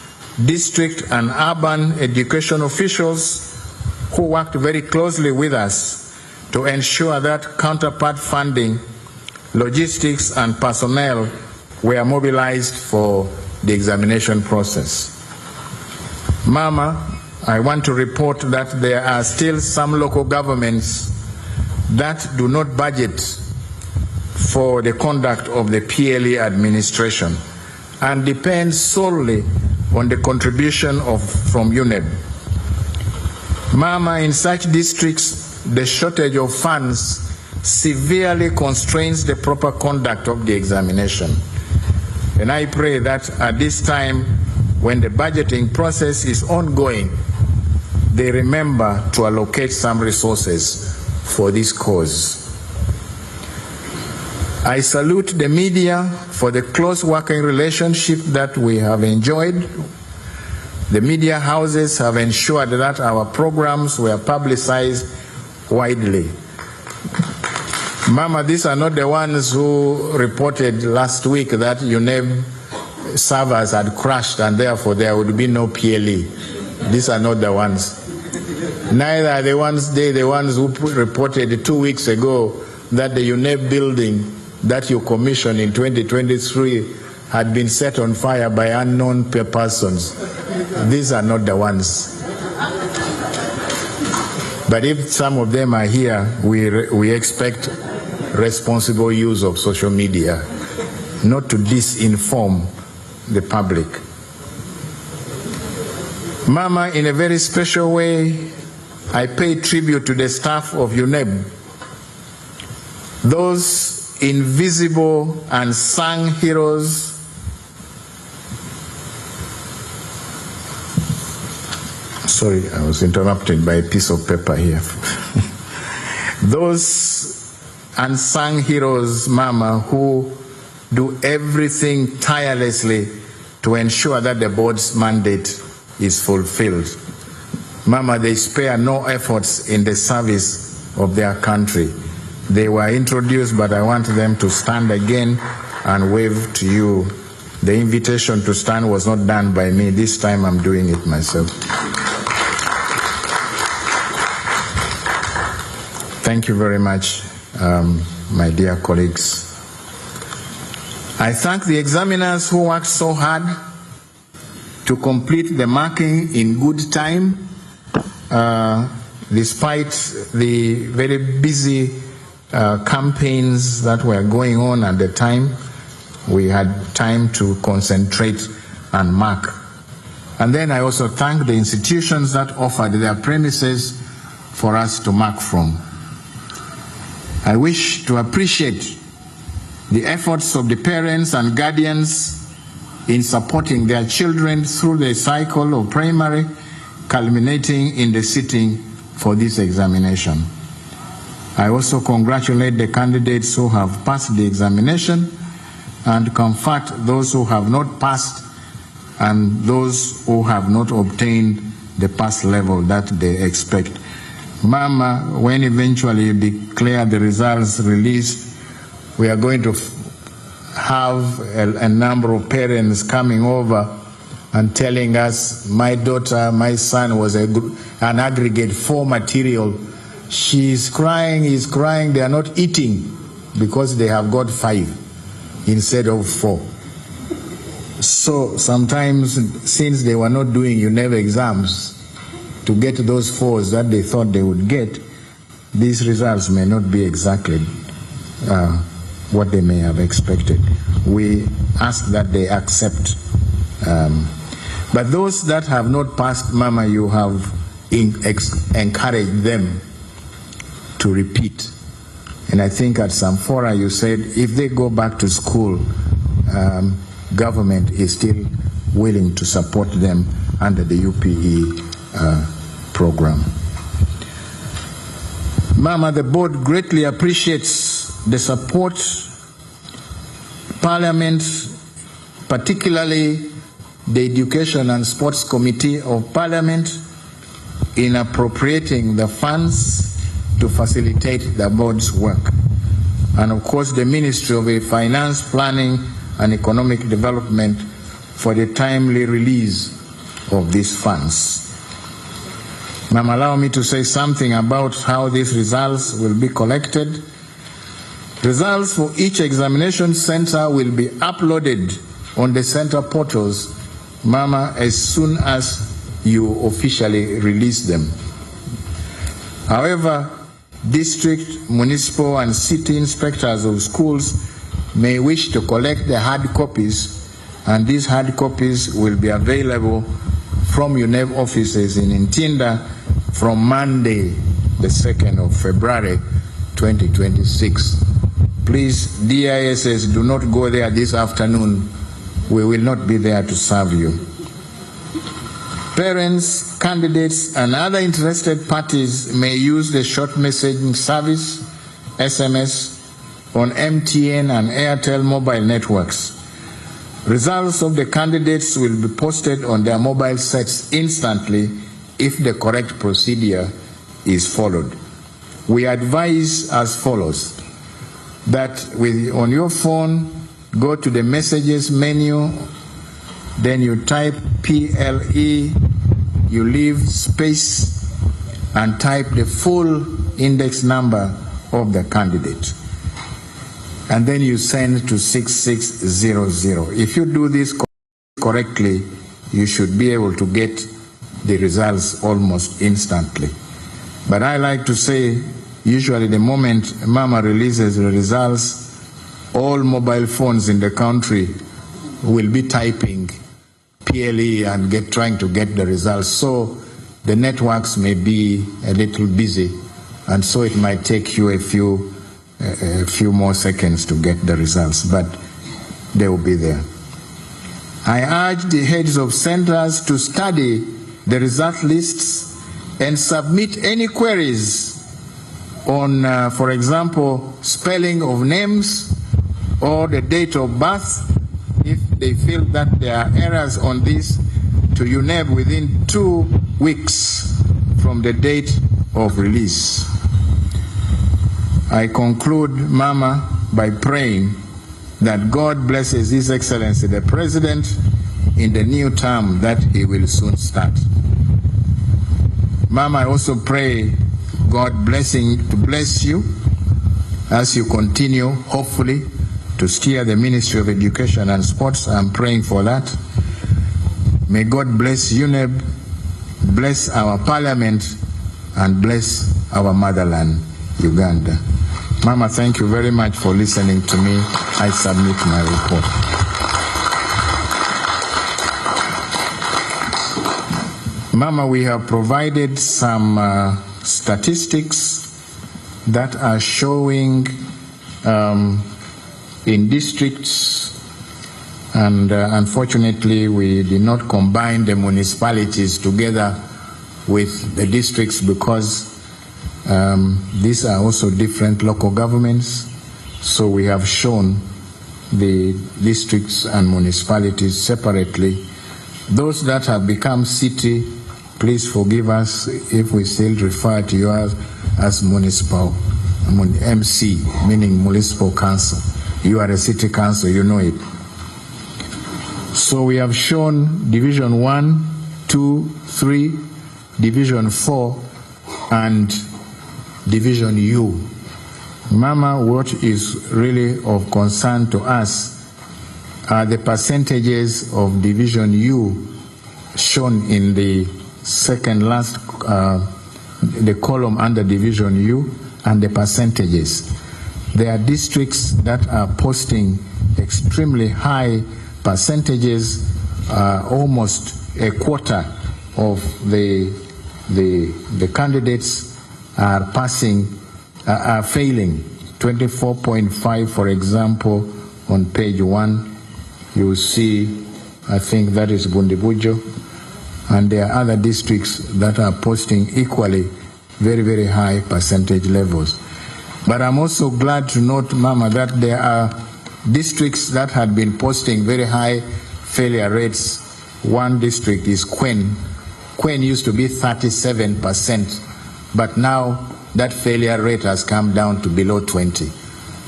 District and Urban Education officials who worked very closely with us to ensure that counterpart funding, logistics, and personnel were mobilized for the examination process. Mama, I want to report that there are still some local governments that do not budget for the conduct of the PLE administration and depend solely on the contribution from UNEB. Mama, in such districts, the shortage of funds severely constrains the proper conduct of the examination. And I pray that at this time, when the budgeting process is ongoing, they remember to allocate some resources for this cause. I salute the media for the close working relationship that we have enjoyed. The media houses have ensured that our programs were publicized widely. Mama, these are not the ones who reported last week that UNEB servers had crashed and therefore there would be no PLE. These are not the ones. Neither are the ones who reported 2 weeks ago that the UNEB building that you commissioned in 2023 had been set on fire by unknown persons. These are not the ones. But if some of them are here, we expect responsible use of social media, not to disinform the public. Mama, in a very special way, I pay tribute to the staff of UNEB, those invisible and unsung heroes Sorry, I was interrupted by a piece of paper here. Those unsung heroes, Mama, who do everything tirelessly to ensure that the board's mandate is fulfilled. Mama, they spare no efforts in the service of their country. They were introduced, but I want them to stand again and wave to you. The invitation to stand was not done by me. This time I'm doing it myself. Thank you very much, my dear colleagues. I thank the examiners who worked so hard to complete the marking in good time, despite the very busy campaigns that were going on at the time. We had time to concentrate and mark. And then I also thank the institutions that offered their premises for us to mark from. I wish to appreciate the efforts of the parents and guardians in supporting their children through the cycle of primary, culminating in the sitting for this examination. I also congratulate the candidates who have passed the examination and comfort those who have not passed and those who have not obtained the pass level that they expect. Mama, when eventually you declare the results released, we are going to have a number of parents coming over and telling us, my daughter, my son was an aggregate 4 material. She's crying, he's crying, they are not eating because they have got 5 instead of 4. So sometimes, since they were not doing UNEV exams to get those 4s that they thought they would get, these results may not be exactly what they may have expected. We ask that they accept. But those that have not passed, Mama, you have encouraged them to repeat. And I think at some fora you said if they go back to school, government is still willing to support them under the UPE program. Mama, the board greatly appreciates the support Parliament, particularly the Education and Sports Committee of Parliament, in appropriating the funds to facilitate the board's work. And of course the Ministry of Finance, Planning and Economic Development for the timely release of these funds. Ma'am, allow me to say something about how these results will be collected. Results for each examination center will be uploaded on the center portals, Mama, as soon as you officially release them. However, district, municipal and city inspectors of schools may wish to collect the hard copies, and these hard copies will be available from UNEV offices in Ntinda from Monday, the 2nd of February, 2026. Please, DISs, do not go there this afternoon. We will not be there to serve you. Parents, candidates, and other interested parties may use the short messaging service, SMS, on MTN and Airtel mobile networks. Results of the candidates will be posted on their mobile sets instantly if the correct procedure is followed. We advise as follows, that on your phone, go to the messages menu, then you type PLE, you leave space and type the full index number of the candidate. And then you send to 6600. If you do this correctly, you should be able to get the results almost instantly. But I like to say, usually the moment Mama releases the results, all mobile phones in the country will be typing PLE and trying to get the results. So the networks may be a little busy, and so it might take you a few more seconds to get the results, but they will be there. I urge the heads of centers to study the result lists and submit any queries on, for example, spelling of names or the date of birth, if they feel that there are errors on this, to UNEV within 2 weeks from the date of release. I conclude, Mama, by praying that God blesses His Excellency the President in the new term that he will soon start. Mama, I also pray God to bless you as you continue, hopefully, to steer the Ministry of Education and Sports. I'm praying for that. May God bless UNEB, bless our parliament, and bless our motherland, Uganda. Mama, thank you very much for listening to me. I submit my report. Mama, we have provided some statistics that are showing in districts, and unfortunately we did not combine the municipalities together with the districts because these are also different local governments. So we have shown the districts and municipalities separately. Those that have become city, please forgive us if we still refer to you as municipal, MC, meaning municipal council. You are a city council, you know it. So we have shown Division 1, 2, 3, Division 4, and Division U. Mama, what is really of concern to us are the percentages of Division U shown in the second last, the column under Division U, and the percentages. There are districts that are posting extremely high percentages, almost a quarter of the candidates are passing, are failing. 24.5, for example, on page 1, you will see, I think that is Bundibujo, and there are other districts that are posting equally very, very high percentage levels. But I'm also glad to note, Mama, that there are districts that had been posting very high failure rates. One district is Kwen. Kwen used to be 37%, but now that failure rate has come down to below 20.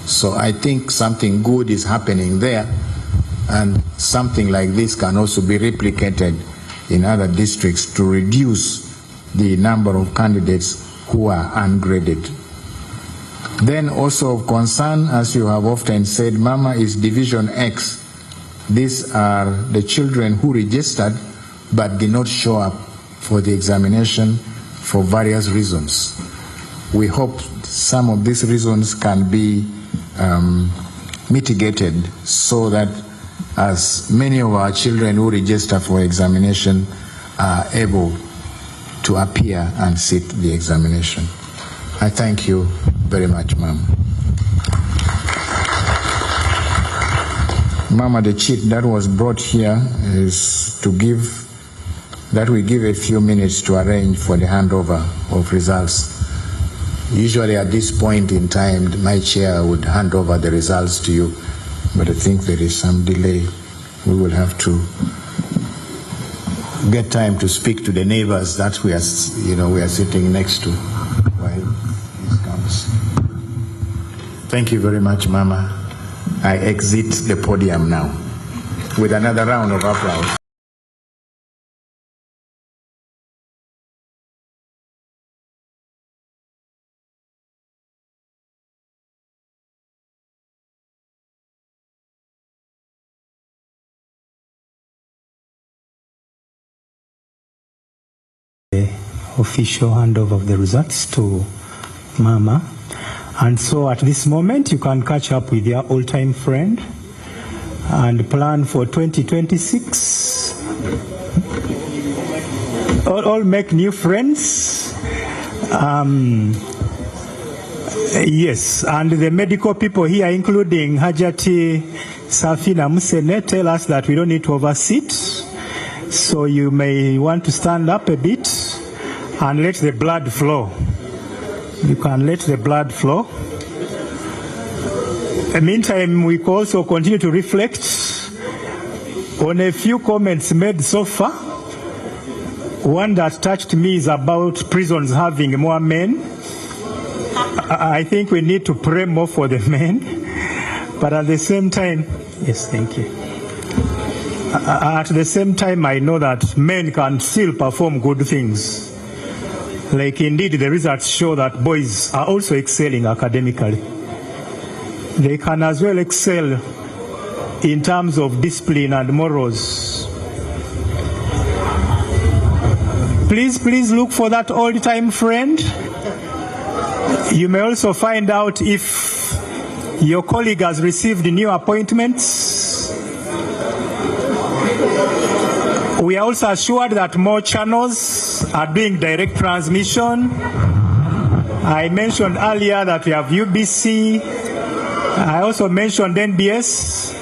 So I think something good is happening there, and something like this can also be replicated in other districts to reduce the number of candidates who are ungraded. Then also of concern, as you have often said, Mama, is Division X. These are the children who registered but did not show up for the examination for various reasons. We hope some of these reasons can be mitigated so that as many of our children who register for examination are able to appear and sit the examination. I thank you very much, Ma'am. Mama, the cheat that was brought here is to give, that we give a few minutes to arrange for the handover of results. Usually at this point in time, my chair would hand over the results to you, but I think there is some delay. We will have to get time to speak to the neighbors that we are sitting next to while this comes. Thank you very much, Mama. I exit the podium now with another round of applause. Official handover of the results to Mama. And so at this moment, you can catch up with your old-time friend and plan for 2026. All make new friends. Yes, and the medical people here, including Hajati Safina Musene, tell us that we don't need to overseat. So you may want to stand up a bit and let the blood flow. You can let the blood flow. In the meantime, we can also continue to reflect on a few comments made so far. One that touched me is about prisons having more men. I think we need to pray more for the men, but at the same time, yes, thank you. At the same time, I know that men can still perform good things. Like indeed, the results show that boys are also excelling academically. They can as well excel in terms of discipline and morals. Please look for that old-time friend. You may also find out if your colleague has received new appointments. We are also assured that more channels are doing direct transmission. I mentioned earlier that we have UBC. I also mentioned NBS,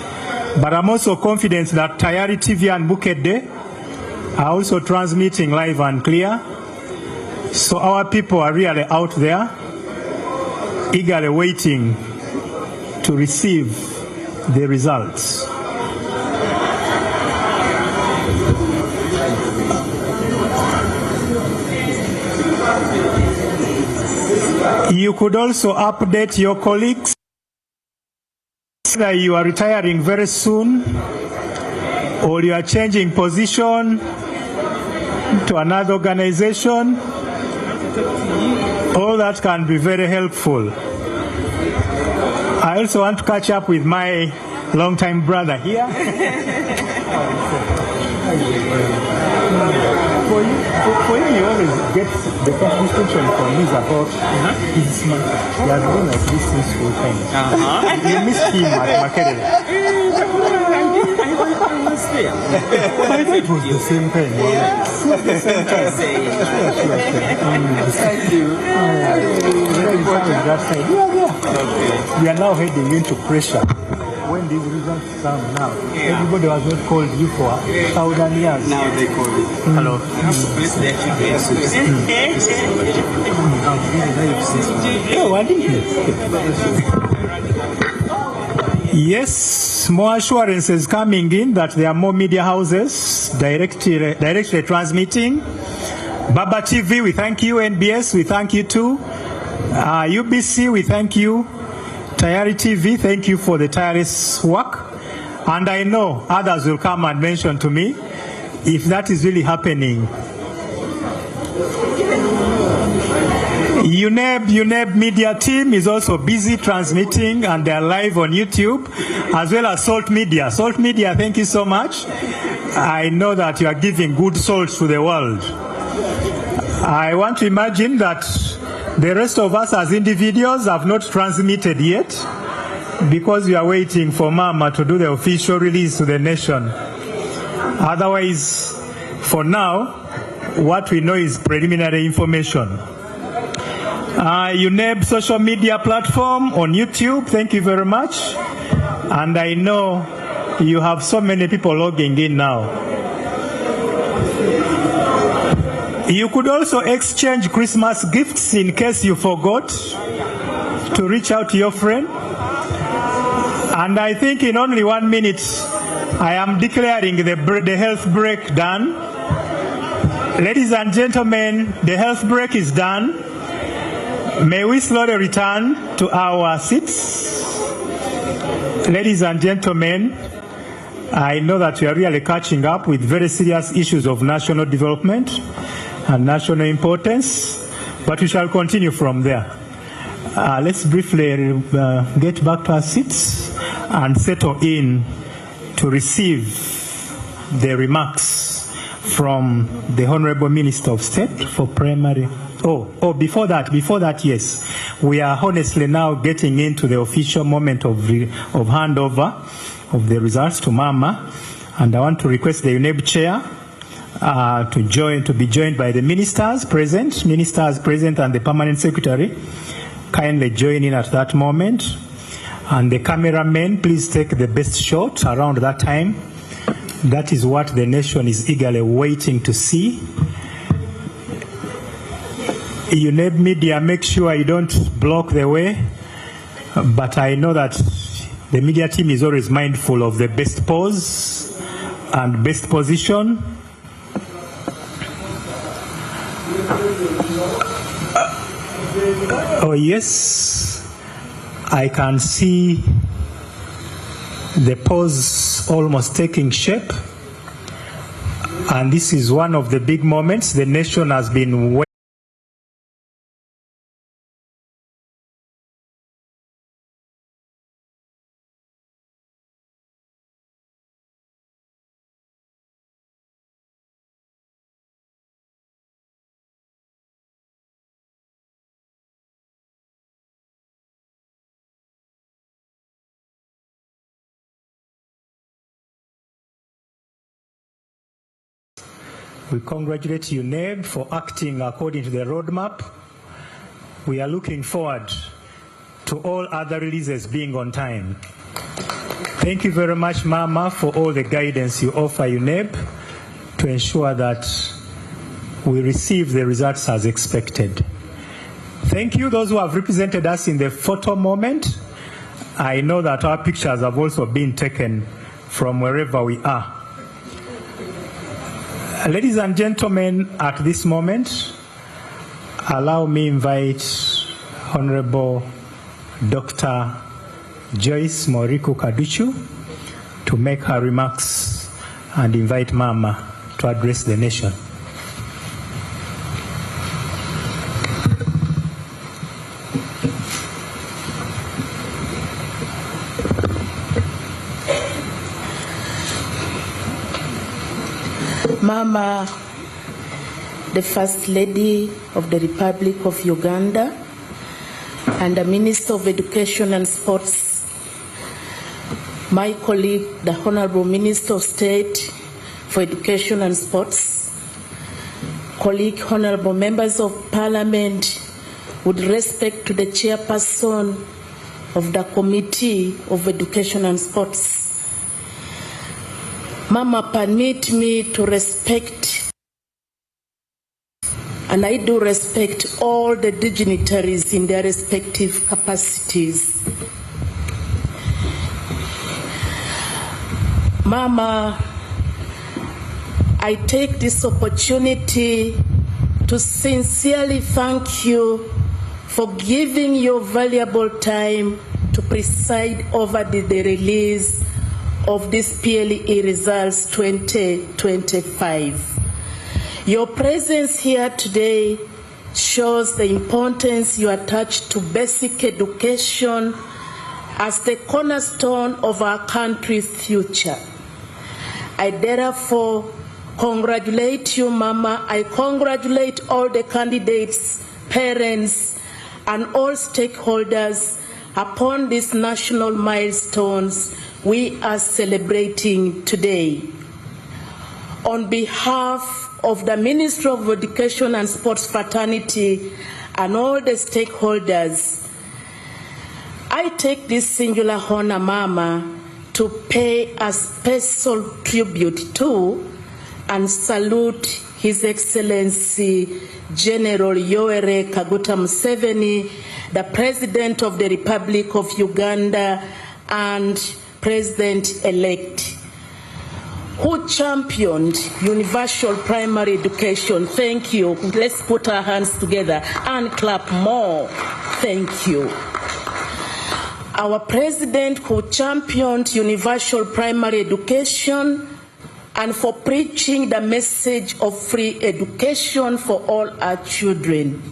but I'm also confident that Tayari TV and Bukedde are also transmitting live and clear. So our people are really out there, eagerly waiting to receive the results. You could also update your colleagues that you are retiring very soon or you are changing position to another organization. All that can be very helpful. I also want to catch up with my longtime brother here. For you, you always get the first description from me about his smart. He has been like this since full time. You missed him at Makerere. I think it was the same time. Yes. The same time. Thank you. Yeah. We are now heading into pressure. When these results come now, everybody was not called you for 1,000 years. Now they call it. Hello. Please let you Yes, more assurances coming in that there are more media houses directly transmitting. Baba TV, we thank you. NBS, we thank you too. UBC, we thank you. Tayari TV, thank you for the tireless work. And I know others will come and mention to me if that is really happening. UNEB media team is also busy transmitting and they are live on YouTube, as well as Salt Media. Salt Media, thank you so much. I know that you are giving good salt to the world. I want to imagine that the rest of us as individuals have not transmitted yet because we are waiting for Mama to do the official release to the nation. Otherwise, for now, what we know is preliminary information. UNEB social media platform on YouTube, thank you very much. And I know you have so many people logging in now. You could also exchange Christmas gifts in case you forgot to reach out to your friend. And I think in only 1 minute, I am declaring the health break done. Ladies and gentlemen, the health break is done. May we slowly return to our seats. Ladies and gentlemen, I know that we are really catching up with very serious issues of national development and national importance, but we shall continue from there. Let's briefly get back to our seats and settle in to receive the remarks from the Honorable Minister of State for Primary. Before that, yes. We are honestly now getting into the official moment of handover of the results to Mama, and I want to request the UNEB chair to be joined by the ministers present and the permanent secretary. Kindly join in at that moment. And the cameramen, please take the best shot around that time. That is what the nation is eagerly waiting to see. UNEB media, make sure you don't block the way. But I know that the media team is always mindful of the best pose and best position. Oh, yes. I can see the pause almost taking shape. And this is one of the big moments the nation has been waiting. We congratulate UNEB for acting according to the roadmap. We are looking forward to all other releases being on time. Thank you very much, Mama, for all the guidance you offer UNEB to ensure that we receive the results as expected. Thank you, those who have represented us in the photo moment. I know that our pictures have also been taken from wherever we are. Ladies and gentlemen, at this moment, allow me invite Honorable Dr. Joyce Moriku Kaduchu to make her remarks and invite Mama to address the nation. Mama, the First Lady of the Republic of Uganda, and the Minister of Education and Sports, my colleague, the Honorable Minister of State for Education and Sports, colleague, Honorable Members of Parliament, with respect to the Chairperson of the Committee of Education and Sports. Mama, permit me to respect, and I do respect all the dignitaries in their respective capacities. Mama, I take this opportunity to sincerely thank you for giving your valuable time to preside over the release of this PLE results 2025. Your presence here today shows the importance you attach to basic education as the cornerstone of our country's future. I therefore congratulate you, Mama. I congratulate all the candidates, parents, and all stakeholders upon these national milestones we are celebrating today. On behalf of the Ministry of Education and Sports fraternity and all the stakeholders, I take this singular honor, Mama, to pay a special tribute to and salute His Excellency General Yoweri Kaguta Museveni, the President of the Republic of Uganda and President-elect, who championed universal primary education. Thank you. Let's put our hands together and clap more. Thank you. Our President who championed universal primary education and for preaching the message of free education for all our children.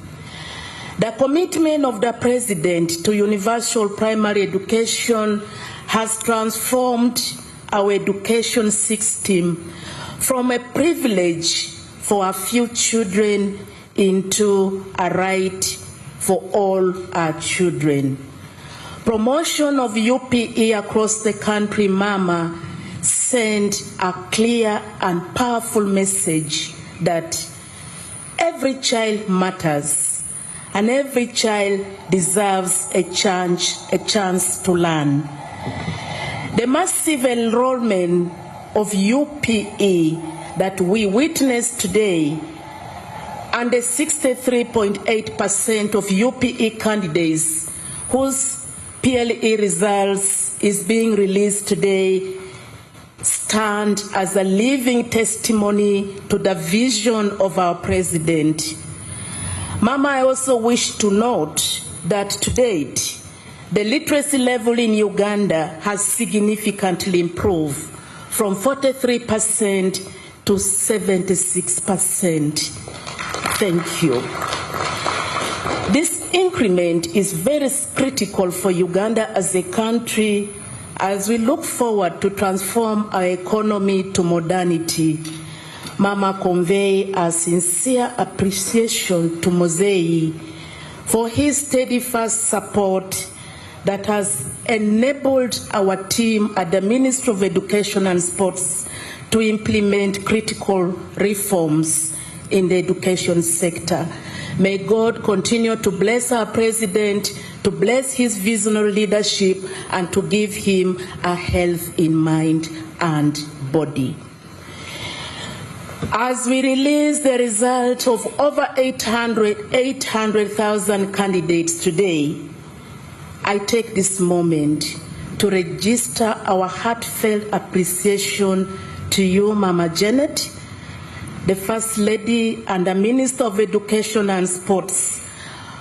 The commitment of the President to universal primary education has transformed our education system from a privilege for a few children into a right for all our children. Promotion of UPE across the country, Mama, send a clear and powerful message that every child matters and every child deserves a chance to learn. The massive enrollment of UPE that we witness today and the 63.8% of UPE candidates whose PLE results is being released today stand as a living testimony to the vision of our President. Mama, I also wish to note that to date, the literacy level in Uganda has significantly improved from 43% to 76%. Thank you. This increment is very critical for Uganda as a country as we look forward to transform our economy to modernity. Mama, convey our sincere appreciation to Mosei for his steadfast support that has enabled our team at the Ministry of Education and Sports to implement critical reforms in the education sector. May God continue to bless our president, to bless his visionary leadership, and to give him a health in mind and body. As we release the result of over 800,000 candidates today, I take this moment to register our heartfelt appreciation to you, Mama Janet, the First Lady and the Minister of Education and Sports,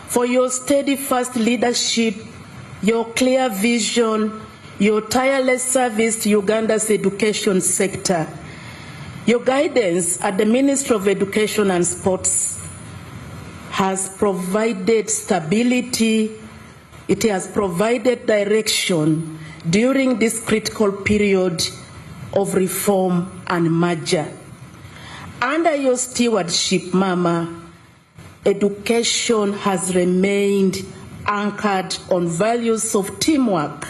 for your steadfast leadership, your clear vision, your tireless service to Uganda's education sector. Your guidance at the Ministry of Education and Sports has provided stability, it has provided direction during this critical period of reform and merger. Under your stewardship, Mama, education has remained anchored on values of teamwork,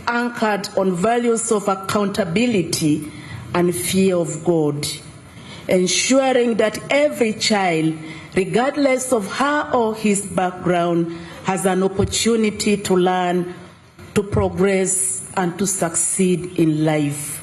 anchored on values of accountability and fear of God, ensuring that every child, regardless of her or his background, has an opportunity to learn, to progress, and to succeed in life.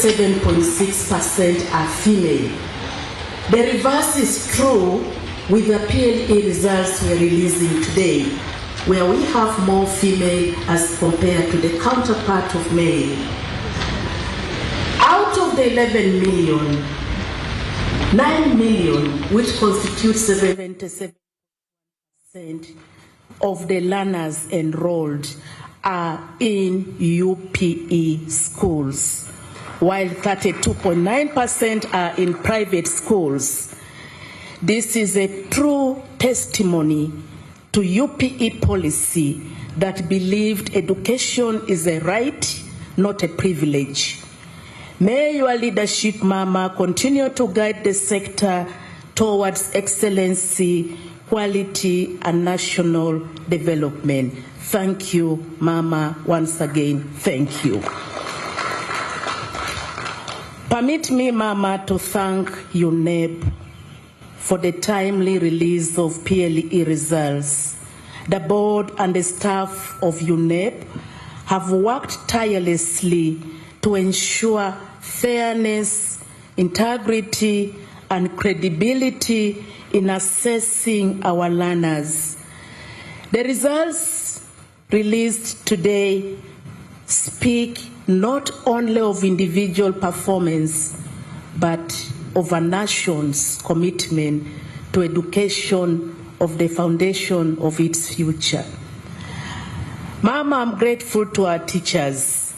.6% are female. The reverse is true with the PLE results we are releasing today, where we have more female as compared to the counterpart of male. Out of the 11 million, 9 million, which constitutes 77% of the learners enrolled, are in UPE schools, while 32.9% are in private schools. This is a true testimony to UPE policy that believed education is a right, not a privilege. May your leadership, Mama, continue to guide the sector towards excellency, quality, and national development. Thank you, Mama, once again, thank you. Permit me, Mama, to thank UNEP for the timely release of PLE results. The board and the staff of UNEP have worked tirelessly to ensure fairness, integrity, and credibility in assessing our learners. The results released today speak not only of individual performance, but of a nation's commitment to education of the foundation of its future. Mama, I'm grateful to our teachers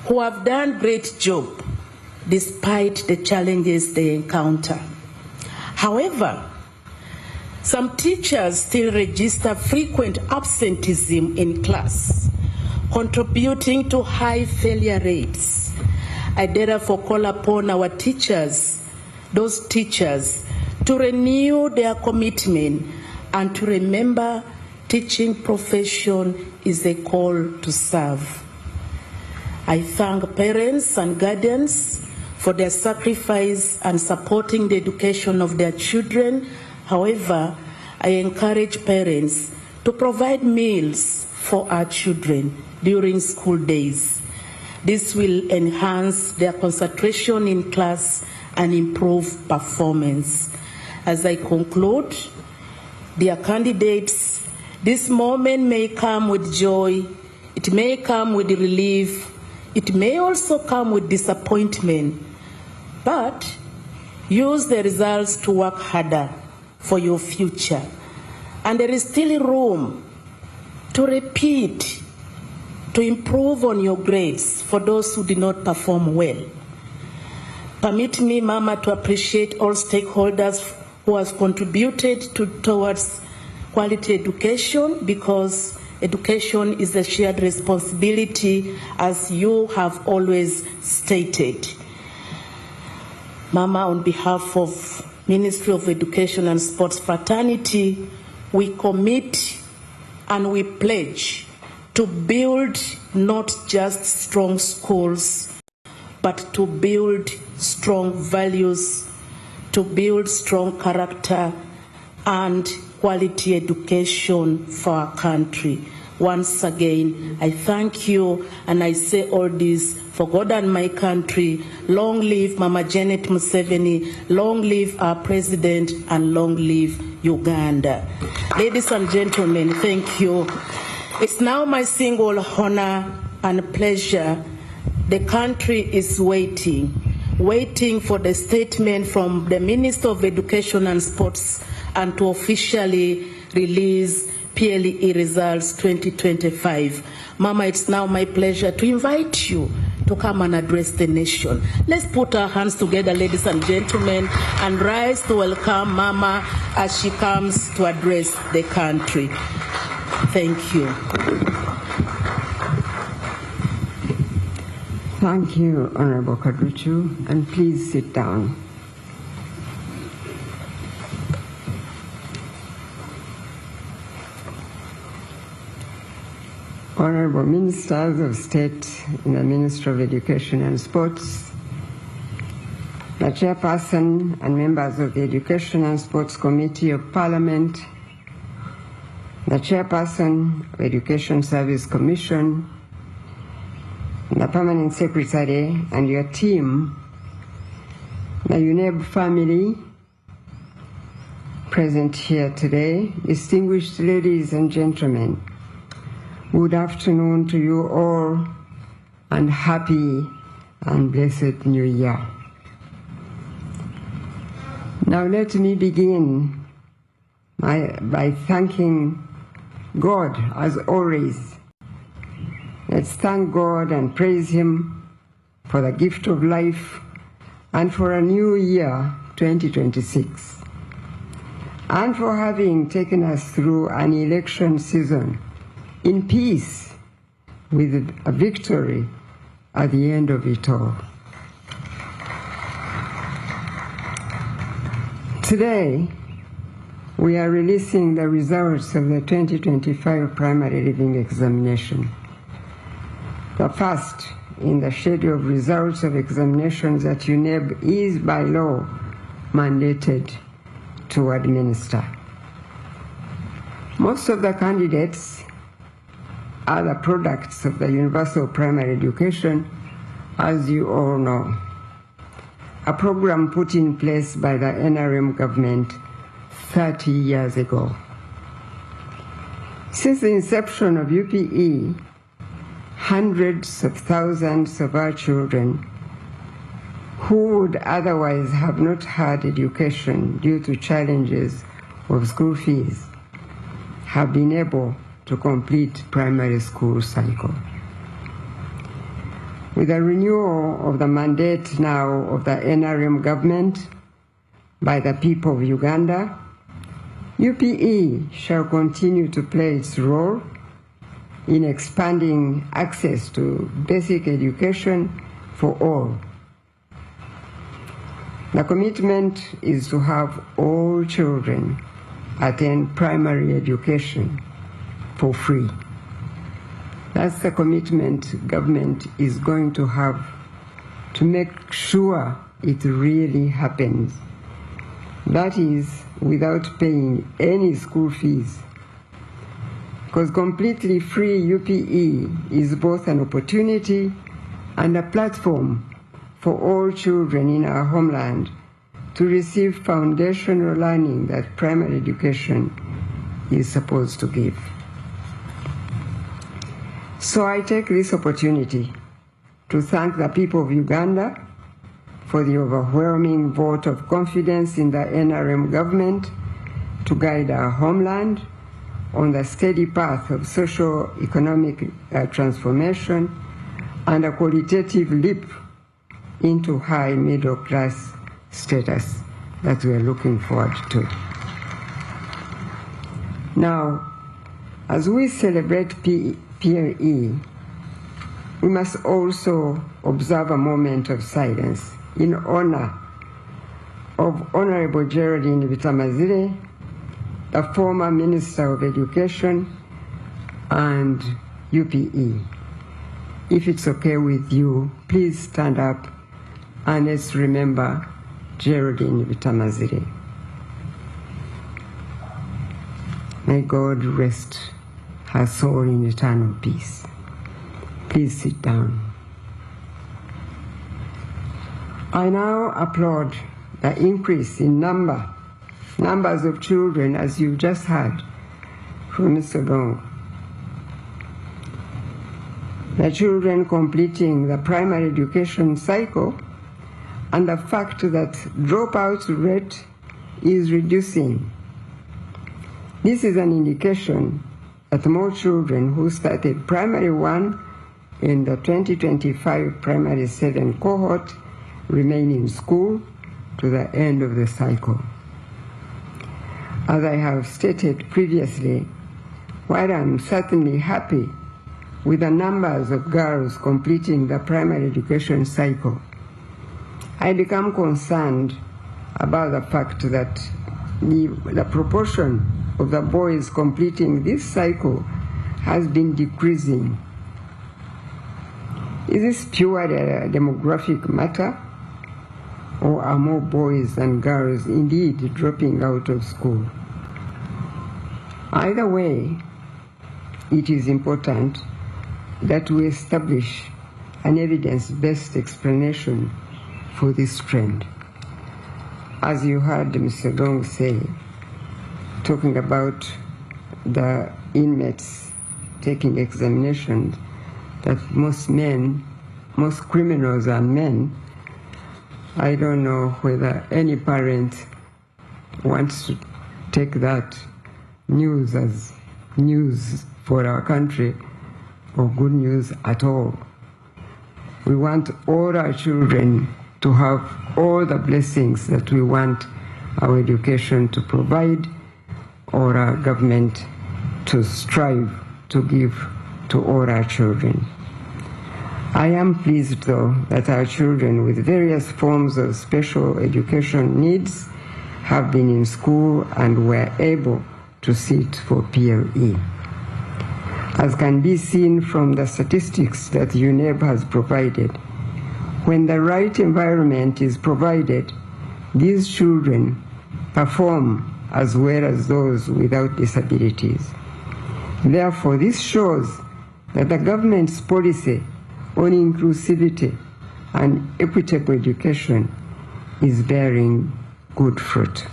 who have done a great job despite the challenges they encounter. However, some teachers still register frequent absenteeism in class, contributing to high failure rates. I therefore call upon our teachers, those teachers, to renew their commitment and to remember teaching profession is a call to serve. I thank parents and guardians for their sacrifice and supporting the education of their children. However, I encourage parents to provide meals for our children during school days. This will enhance their concentration in class and improve performance. As I conclude, dear candidates, this moment may come with joy, it may come with relief, it may also come with disappointment, but use the results to work harder for your future. And there is still room to repeat, to improve on your grades for those who did not perform well. Permit me, Mama, to appreciate all stakeholders who have contributed towards quality education, because education is a shared responsibility, as you have always stated. Mama, on behalf of Ministry of Education and Sports Fraternity, we commit and we pledge to build not just strong schools, but to build strong values, to build strong character and quality education for our country. Once again, I thank you, and I say all this for God and my country. Long live Mama Janet Museveni, long live our president, and long live Uganda. Ladies and gentlemen, thank you. It's now my single honor and pleasure. The country is waiting for the statement from the Minister of Education and Sports, and to officially release PLE results 2025. Mama, it's now my pleasure to invite you to come and address the nation. Let's put our hands together, ladies and gentlemen, and rise to welcome Mama as she comes to address the country. Thank you. Thank you, Honorable Kadruchu, and please sit down. Honorable Ministers of State in the Ministry of Education and Sports, the Chairperson and members of the Education and Sports Committee of Parliament, the Chairperson of Education Service Commission, the Permanent Secretary and your team, the UNEB family present here today, distinguished ladies and gentlemen, good afternoon to you all, and happy and blessed New Year. Now let me begin by thanking God, as always. Let's thank God and praise Him for the gift of life and for a new year, 2026, and for having taken us through an election season in peace, with a victory at the end of it all. Today, we are releasing the results of the 2025 primary leaving examination, the first in the schedule of results of examinations that UNEB is by law mandated to administer. Most of the candidates are the products of the universal primary education, as you all know, a program put in place by the NRM government 30 years ago. Since the inception of UPE, hundreds of thousands of our children who would otherwise have not had education due to challenges of school fees have been able to complete primary school cycle. With the renewal of the mandate now of the NRM government by the people of Uganda, UPE shall continue to play its role in expanding access to basic education for all. The commitment is to have all children attend primary education for free. That's the commitment government is going to have to make sure it really happens. That is without paying any school fees. Because completely free UPE is both an opportunity and a platform for all children in our homeland to receive foundational learning that primary education is supposed to give. So I take this opportunity to thank the people of Uganda for the overwhelming vote of confidence in the NRM government to guide our homeland on the steady path of socio-economic transformation and a qualitative leap into high middle-class status that we are looking forward to. Now, as we celebrate PLE, we must also observe a moment of silence in honor of Honorable Geraldine Bitamazire, the former Minister of Education and UPE. If it's okay with you, please stand up and let's remember Geraldine Bitamazire. May God rest her soul in eternal peace. Please sit down. I now applaud the increase in numbers of children, as you just heard from Mr. Gong. The children completing the primary education cycle and the fact that dropout rate is reducing. This is an indication that more children who started primary 1 in the 2025 primary 7 cohort remain in school to the end of the cycle. As I have stated previously, while I'm certainly happy with the numbers of girls completing the primary education cycle, I become concerned about the fact that the proportion of the boys completing this cycle has been decreasing. Is this purely a demographic matter, or are more boys than girls indeed dropping out of school? Either way, it is important that we establish an evidence-based explanation for this trend. As you heard Mr. Dong say, talking about the inmates taking examinations, that most criminals are men. I don't know whether any parent wants to take that news as news for our country or good news at all. We want all our children to have all the blessings that we want our education to provide, or our government to strive to give to all our children. I am pleased, though, that our children with various forms of special education needs have been in school and were able to sit for PLE. As can be seen from the statistics that UNEB has provided, when the right environment is provided, these children perform as well as those without disabilities. Therefore, this shows that the government's policy on inclusivity and equitable education is bearing good fruit.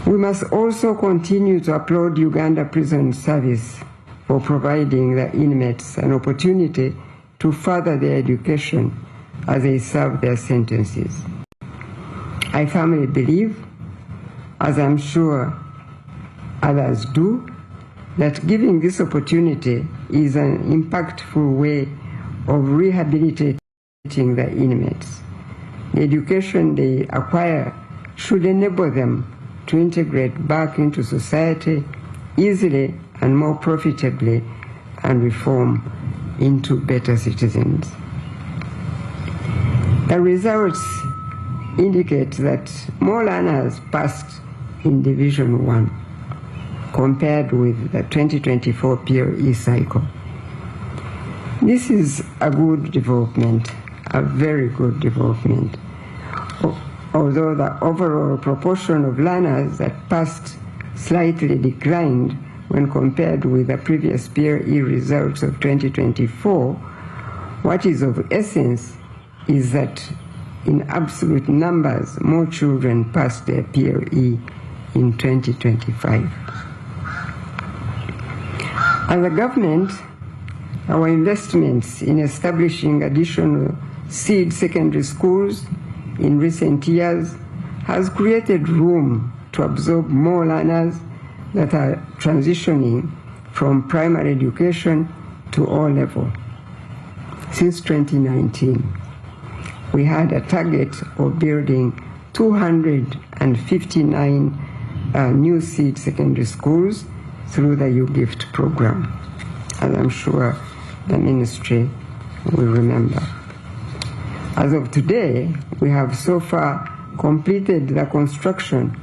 We must also continue to applaud Uganda Prison Service for providing the inmates an opportunity to further their education as they serve their sentences. I firmly believe, as I'm sure others do, that giving this opportunity is an impactful way of rehabilitating the inmates. The education they acquire should enable them to integrate back into society easily and more profitably and reform into better citizens. The results indicate that more learners passed in Division 1 compared with the 2024 PLE cycle. This is a good development, a very good development. Although the overall proportion of learners that passed slightly declined when compared with the previous PLE results of 2024, What is of essence is that in absolute numbers, more children pass their PLE in 2025. As a government, our investments in establishing additional seed secondary schools in recent years has created room to absorb more learners that are transitioning from primary education to O-level. Since 2019, we had a target of building 259 new seed secondary schools through the U-Gift program, as I'm sure the ministry will remember. As of today, we have so far completed the construction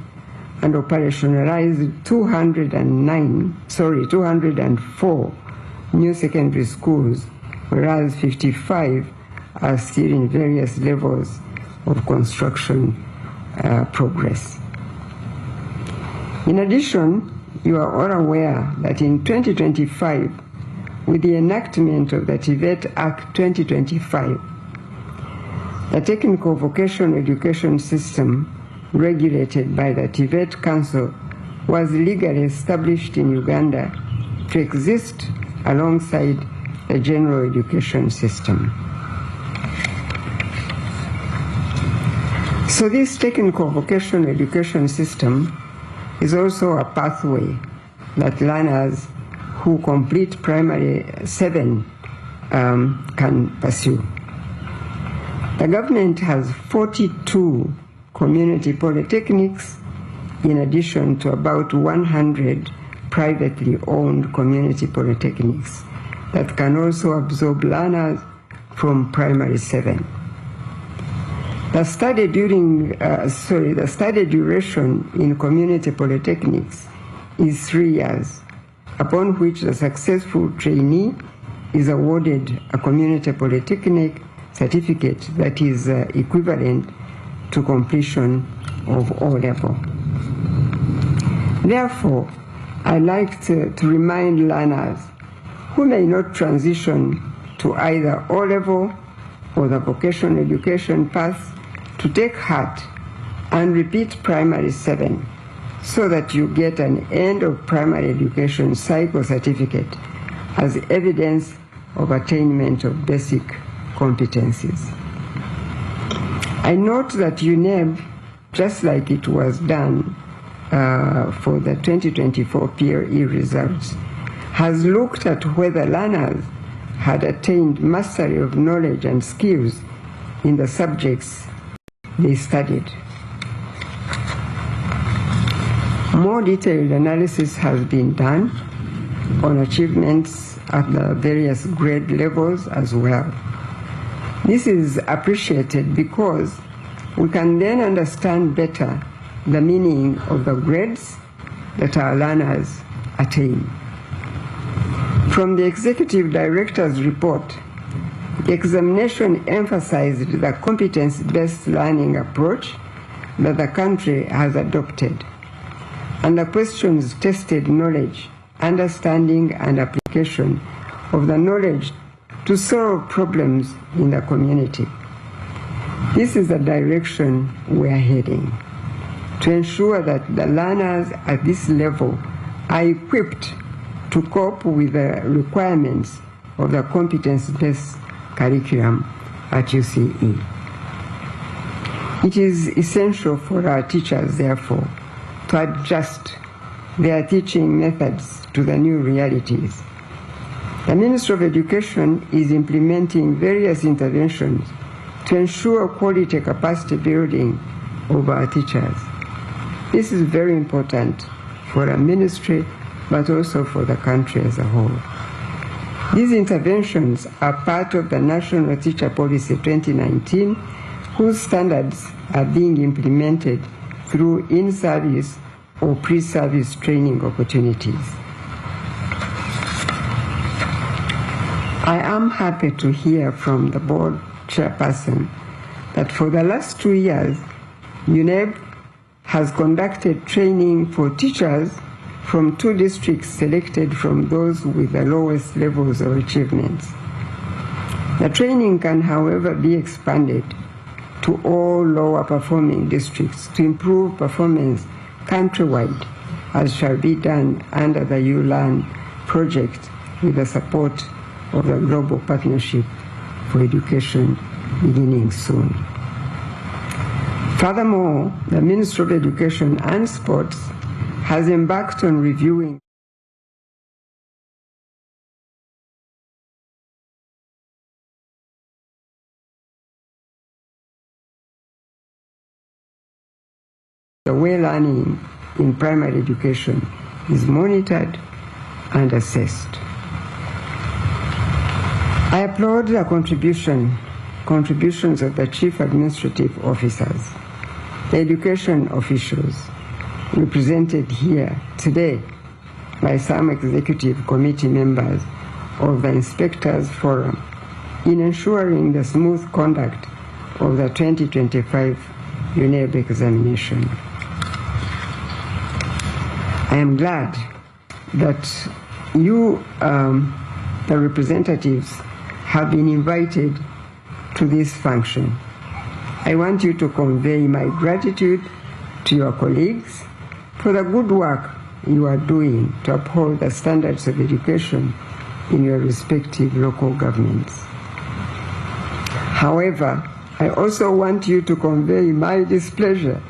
and operationalized 204 new secondary schools, whereas 55 are still in various levels of construction progress. In addition, you are all aware that in 2025, with the enactment of the TVET Act 2025, the technical vocational education system regulated by the TVET Council was legally established in Uganda to exist alongside the general education system. So this technical vocational education system is also a pathway that learners who complete primary 7 can pursue. The government has 42 community polytechnics in addition to about 100 privately owned community polytechnics that can also absorb learners from primary 7. The study duration in community polytechnics is 3 years, upon which the successful trainee is awarded a community polytechnic certificate that is equivalent to completion of O-level. Therefore, I like to remind learners who may not transition to either O-level or the vocational education path to take heart and repeat primary 7 so that you get an end of primary education cycle certificate as evidence of attainment of basic competencies. I note that UNEB, just like it was done for the 2024 PLE results, has looked at whether learners had attained mastery of knowledge and skills in the subjects they studied. More detailed analysis has been done on achievements at the various grade levels as well. This is appreciated because we can then understand better the meaning of the grades that our learners attain. From the Executive Director's report, the examination emphasized the competence-based learning approach that the country has adopted, and the questions tested knowledge, understanding, and application of the knowledge to solve problems in the community. This is the direction we are heading, to ensure that the learners at this level are equipped to cope with the requirements of the competence-based curriculum at UCE. It is essential for our teachers, therefore, to adjust their teaching methods to the new realities. The Ministry of Education is implementing various interventions to ensure quality capacity building of our teachers. This is very important for our ministry, but also for the country as a whole. These interventions are part of the National Teacher Policy 2019, whose standards are being implemented through in-service or pre-service training opportunities. I am happy to hear from the board chairperson that for the last 2 years, UNEB has conducted training for teachers from 2 districts selected from those with the lowest levels of achievements. The training can, however, be expanded to all lower performing districts to improve performance countrywide, as shall be done under the ULearn project with the support of the Global Partnership for Education beginning soon. Furthermore, the Ministry of Education and Sports has embarked on reviewing the way learning in primary education is monitored and assessed. I applaud the contributions of the chief administrative officers, the education officials represented here today by some executive committee members of the Inspectors Forum in ensuring the smooth conduct of the 2025 UNEB examination. I am glad that you, the representatives, have been invited to this function. I want you to convey my gratitude to your colleagues for the good work you are doing to uphold the standards of education in your respective local governments. However, I also want you to convey my displeasure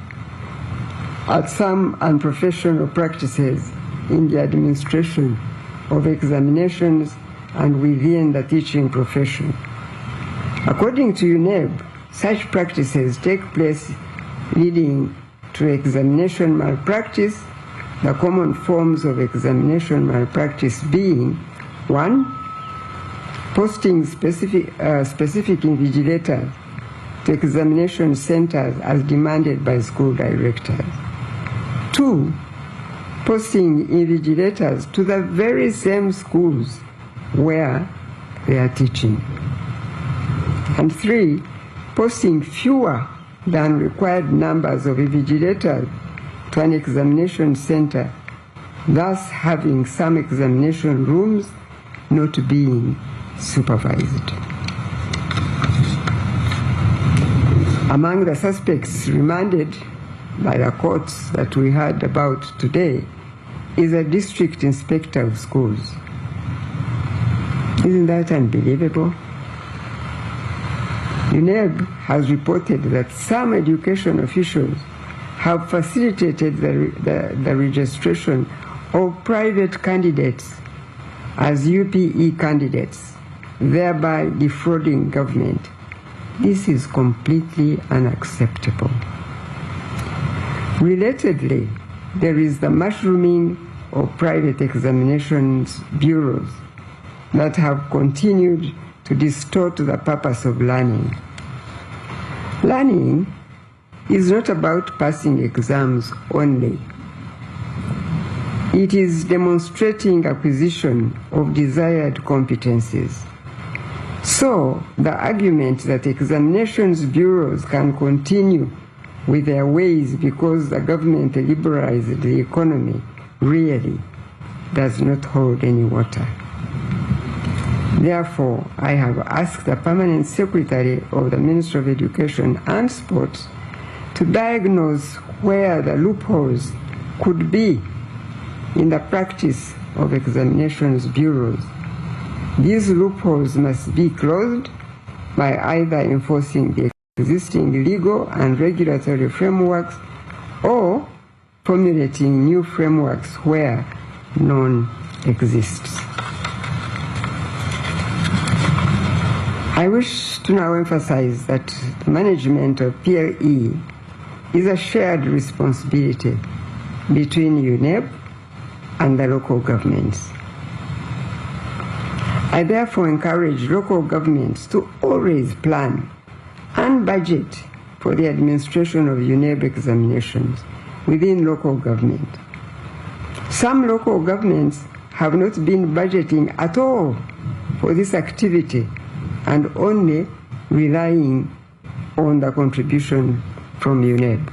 at some unprofessional practices in the administration of examinations and within the teaching profession. According to UNEB, such practices take place leading to examination malpractice, the common forms of examination malpractice being: 1. Posting specific invigilators to examination centers as demanded by school directors. 2. Posting invigilators to the very same schools where they are teaching. And 3. Posting fewer than required numbers of invigilators to an examination center, thus having some examination rooms not being supervised. Among the suspects remanded by the courts that we heard about today is a district inspector of schools. Isn't that unbelievable? UNEB has reported that some education officials have facilitated the registration of private candidates as UPE candidates, thereby defrauding government. This is completely unacceptable. Relatedly, there is the mushrooming of private examinations bureaus that have continued to distort the purpose of learning. Learning is not about passing exams only. It is demonstrating acquisition of desired competencies. So, the argument that examinations bureaus can continue with their ways because the government liberalized the economy really does not hold any water. Therefore, I have asked the Permanent Secretary of the Ministry of Education and Sports to diagnose where the loopholes could be in the practice of examinations bureaus. These loopholes must be closed by either enforcing the existing legal and regulatory frameworks or formulating new frameworks where none exists. I wish to now emphasize that the management of PLE is a shared responsibility between UNEB and the local governments. I therefore encourage local governments to always plan and budget for the administration of UNEB examinations within local government. Some local governments have not been budgeting at all for this activity and only relying on the contribution from UNEB.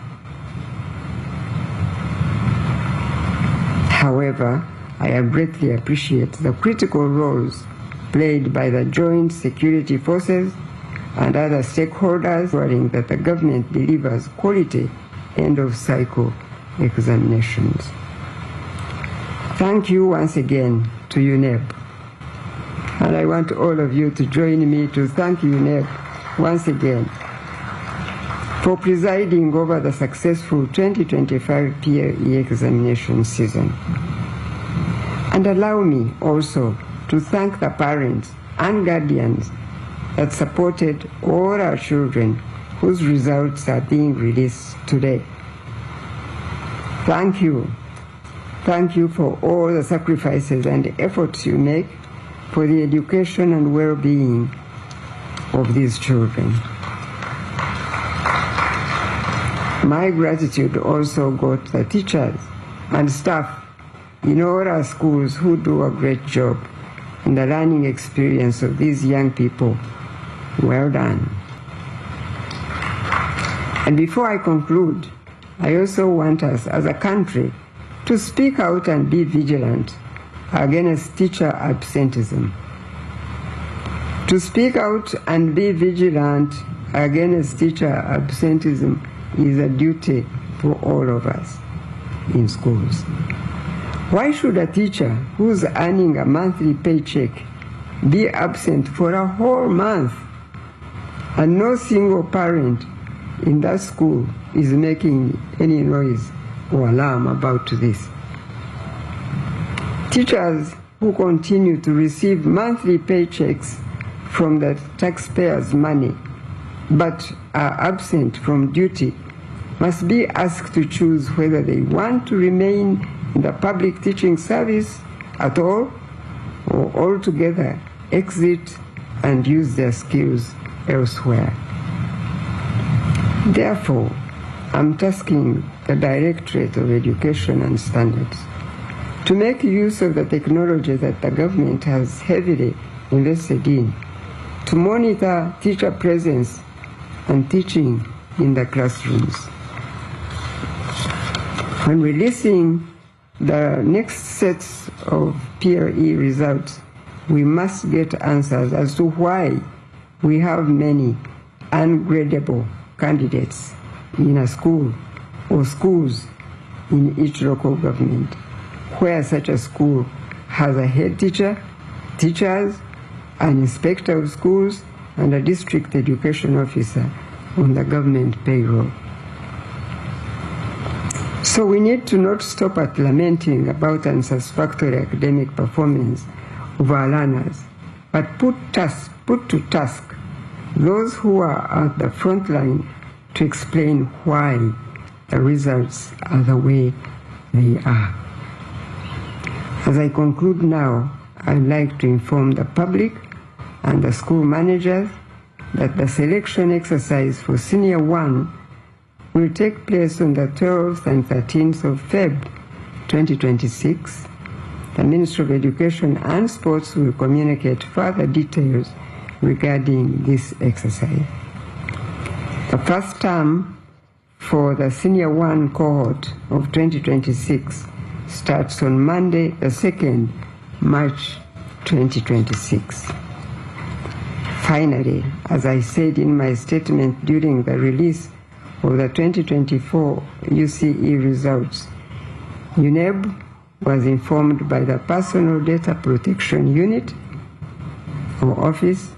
However, I greatly appreciate the critical roles played by the joint security forces and other stakeholders, ensuring that the government delivers quality end-of-cycle examinations. Thank you once again to UNEP. And I want all of you to join me to thank UNEP once again for presiding over the successful 2025 PLE examination season. And allow me also to thank the parents and guardians that supported all our children whose results are being released today. Thank you. Thank you for all the sacrifices and efforts you make for the education and well-being of these children. My gratitude also goes to the teachers and staff in all our schools who do a great job in the learning experience of these young people. Well done. And before I conclude, I also want us as a country to speak out and be vigilant against teacher absenteeism. To speak out and be vigilant against teacher absenteeism is a duty for all of us in schools. Why should a teacher who's earning a monthly paycheck be absent for a whole month and no single parent in that school is making any noise or alarm about this? Teachers who continue to receive monthly paychecks from the taxpayers' money but are absent from duty must be asked to choose whether they want to remain in the public teaching service at all or altogether exit and use their skills elsewhere. Therefore, I'm tasking the Directorate of Education and Standards to make use of the technology that the government has heavily invested in to monitor teacher presence and teaching in the classrooms. When releasing the next sets of PLE results, we must get answers as to why we have many ungradable candidates in a school or schools in each local government, where such a school has a head teacher, teachers, an inspector of schools, and a district education officer on the government payroll. So we need to not stop at lamenting about unsatisfactory academic performance of our learners, but put to task those who are at the front line to explain why the results are the way they are. As I conclude now, I'd like to inform the public and the school managers that the selection exercise for Senior 1 will take place on the 12th and 13th of February 2026. The Ministry of Education and Sports will communicate further details regarding this exercise. The first term for the Senior 1 cohort of 2026 starts on Monday, the 2nd March 2026. Finally, as I said in my statement during the release of the 2024 UCE results, UNEB was informed by the Personal Data Protection Unit or Office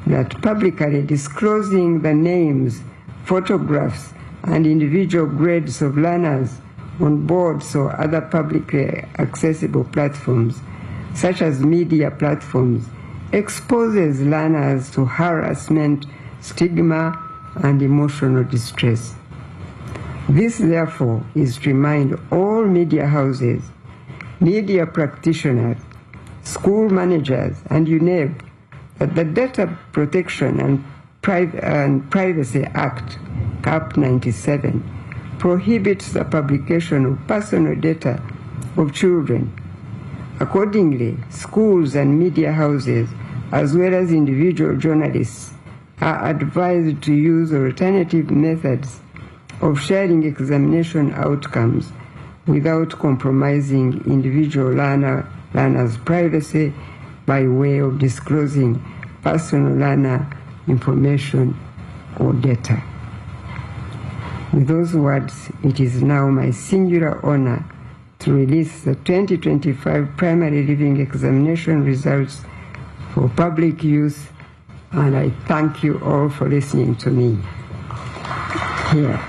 that publicly disclosing the names, photographs, and individual grades of learners on boards or other publicly accessible platforms, such as media platforms, exposes learners to harassment, stigma, and emotional distress. This, therefore, is to remind all media houses, media practitioners, school managers, and UNEB that the Data Protection and Privacy Act, CAP 97, prohibits the publication of personal data of children. Accordingly, schools and media houses, as well as individual journalists, are advised to use alternative methods of sharing examination outcomes without compromising individual learners' privacy by way of disclosing personal learner information or data. With those words, it is now my singular honor to release the 2025 primary living examination results for public use, and I thank you all for listening to me. Here.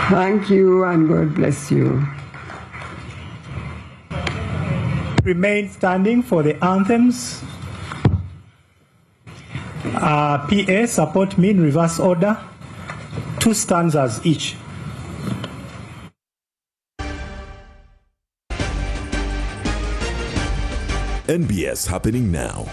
Thank you, and God bless you. Remain standing for the anthems. PA, support me in reverse order. 2 stanzas each. NBS happening now.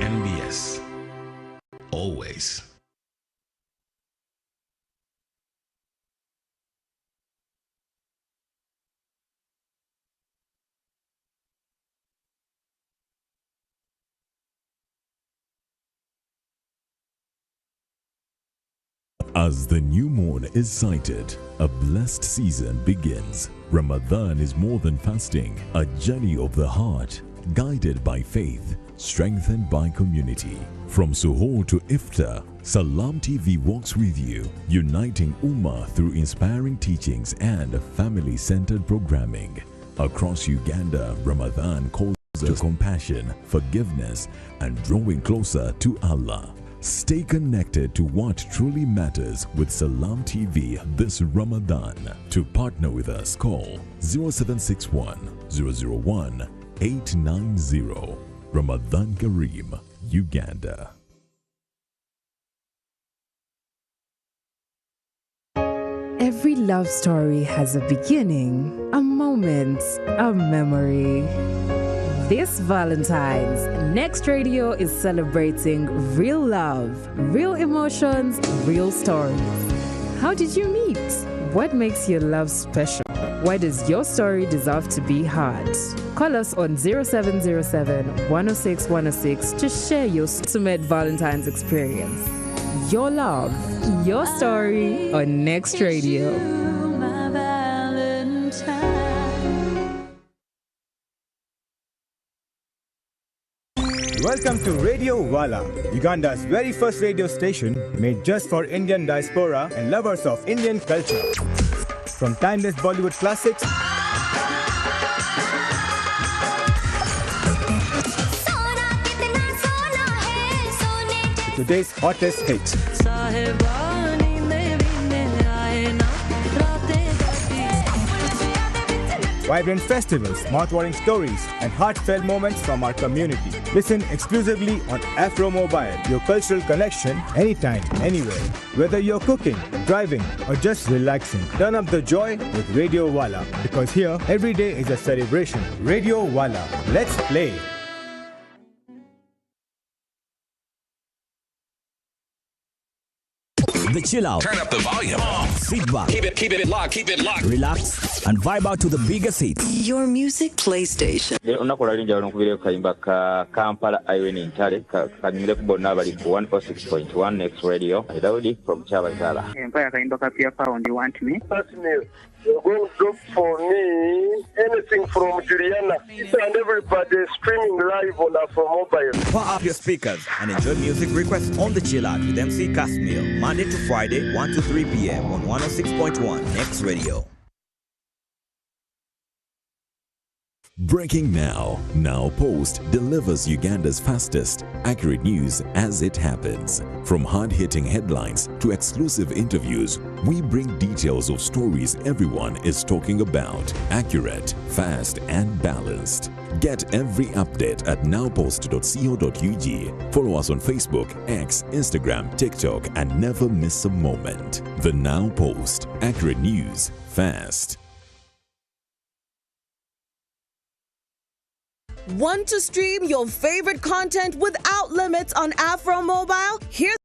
NBS. Always. As the new moon is sighted, a blessed season begins. Ramadan is more than fasting, a journey of the heart, guided by faith, strengthened by community. From Suhoor to Iftar, Salam TV walks with you, uniting Ummah through inspiring teachings and family-centered programming. Across Uganda, Ramadan calls us to compassion, forgiveness, and drawing closer to Allah. Stay connected to what truly matters with Salam TV this Ramadan. To partner with us, call 0761 001 890. Ramadan Kareem, Uganda. Every love story has a beginning, a moment, a memory. This Valentine's, Next Radio is celebrating real love, real emotions, real stories. How did you meet? What makes your love special? Why does your story deserve to be heard? Call us on 0707 106 106 to share your ultimate Valentine's experience. Your love, your story on Next Radio. Welcome to Radio Wala, Uganda's very first radio station made just for Indian diaspora and lovers of Indian culture. From timeless Bollywood classics to today's hottest hits. Vibrant festivals, mouth-watering stories, and heartfelt moments from our community. Listen exclusively on Afro Mobile, your cultural connection anytime, anywhere. Whether you're cooking, driving, or just relaxing, turn up the joy with Radio Wala, because here, every day is a celebration. Radio Wala, let's play. The chill out. Turn up the volume. Sit back. Keep it locked. Relax and vibe out to the biggest hits. Your music PlayStation. Kampala Irene Intale kanyumire kubona abali ku 146.1 Next Radio. Daudi from Chabazala. Empire kaimba kapia pound, you want me? You're going to look for me anything from Juliana. And everybody streaming live on Afro Mobile. Power up your speakers and enjoy music requests on the chill out with MC Casmil, Monday to Friday, 1 to 3 p.m. on 106.1 Next Radio. Breaking now. Now Post delivers Uganda's fastest, accurate news as it happens. From hard-hitting headlines to exclusive interviews, we bring details of stories everyone is talking about. Accurate, fast, and balanced. Get every update at nowpost.co.ug. Follow us on Facebook, X, Instagram, TikTok, and never miss a moment. The Now Post. Accurate news, fast. Want to stream your favorite content without limits on Afro Mobile? Here's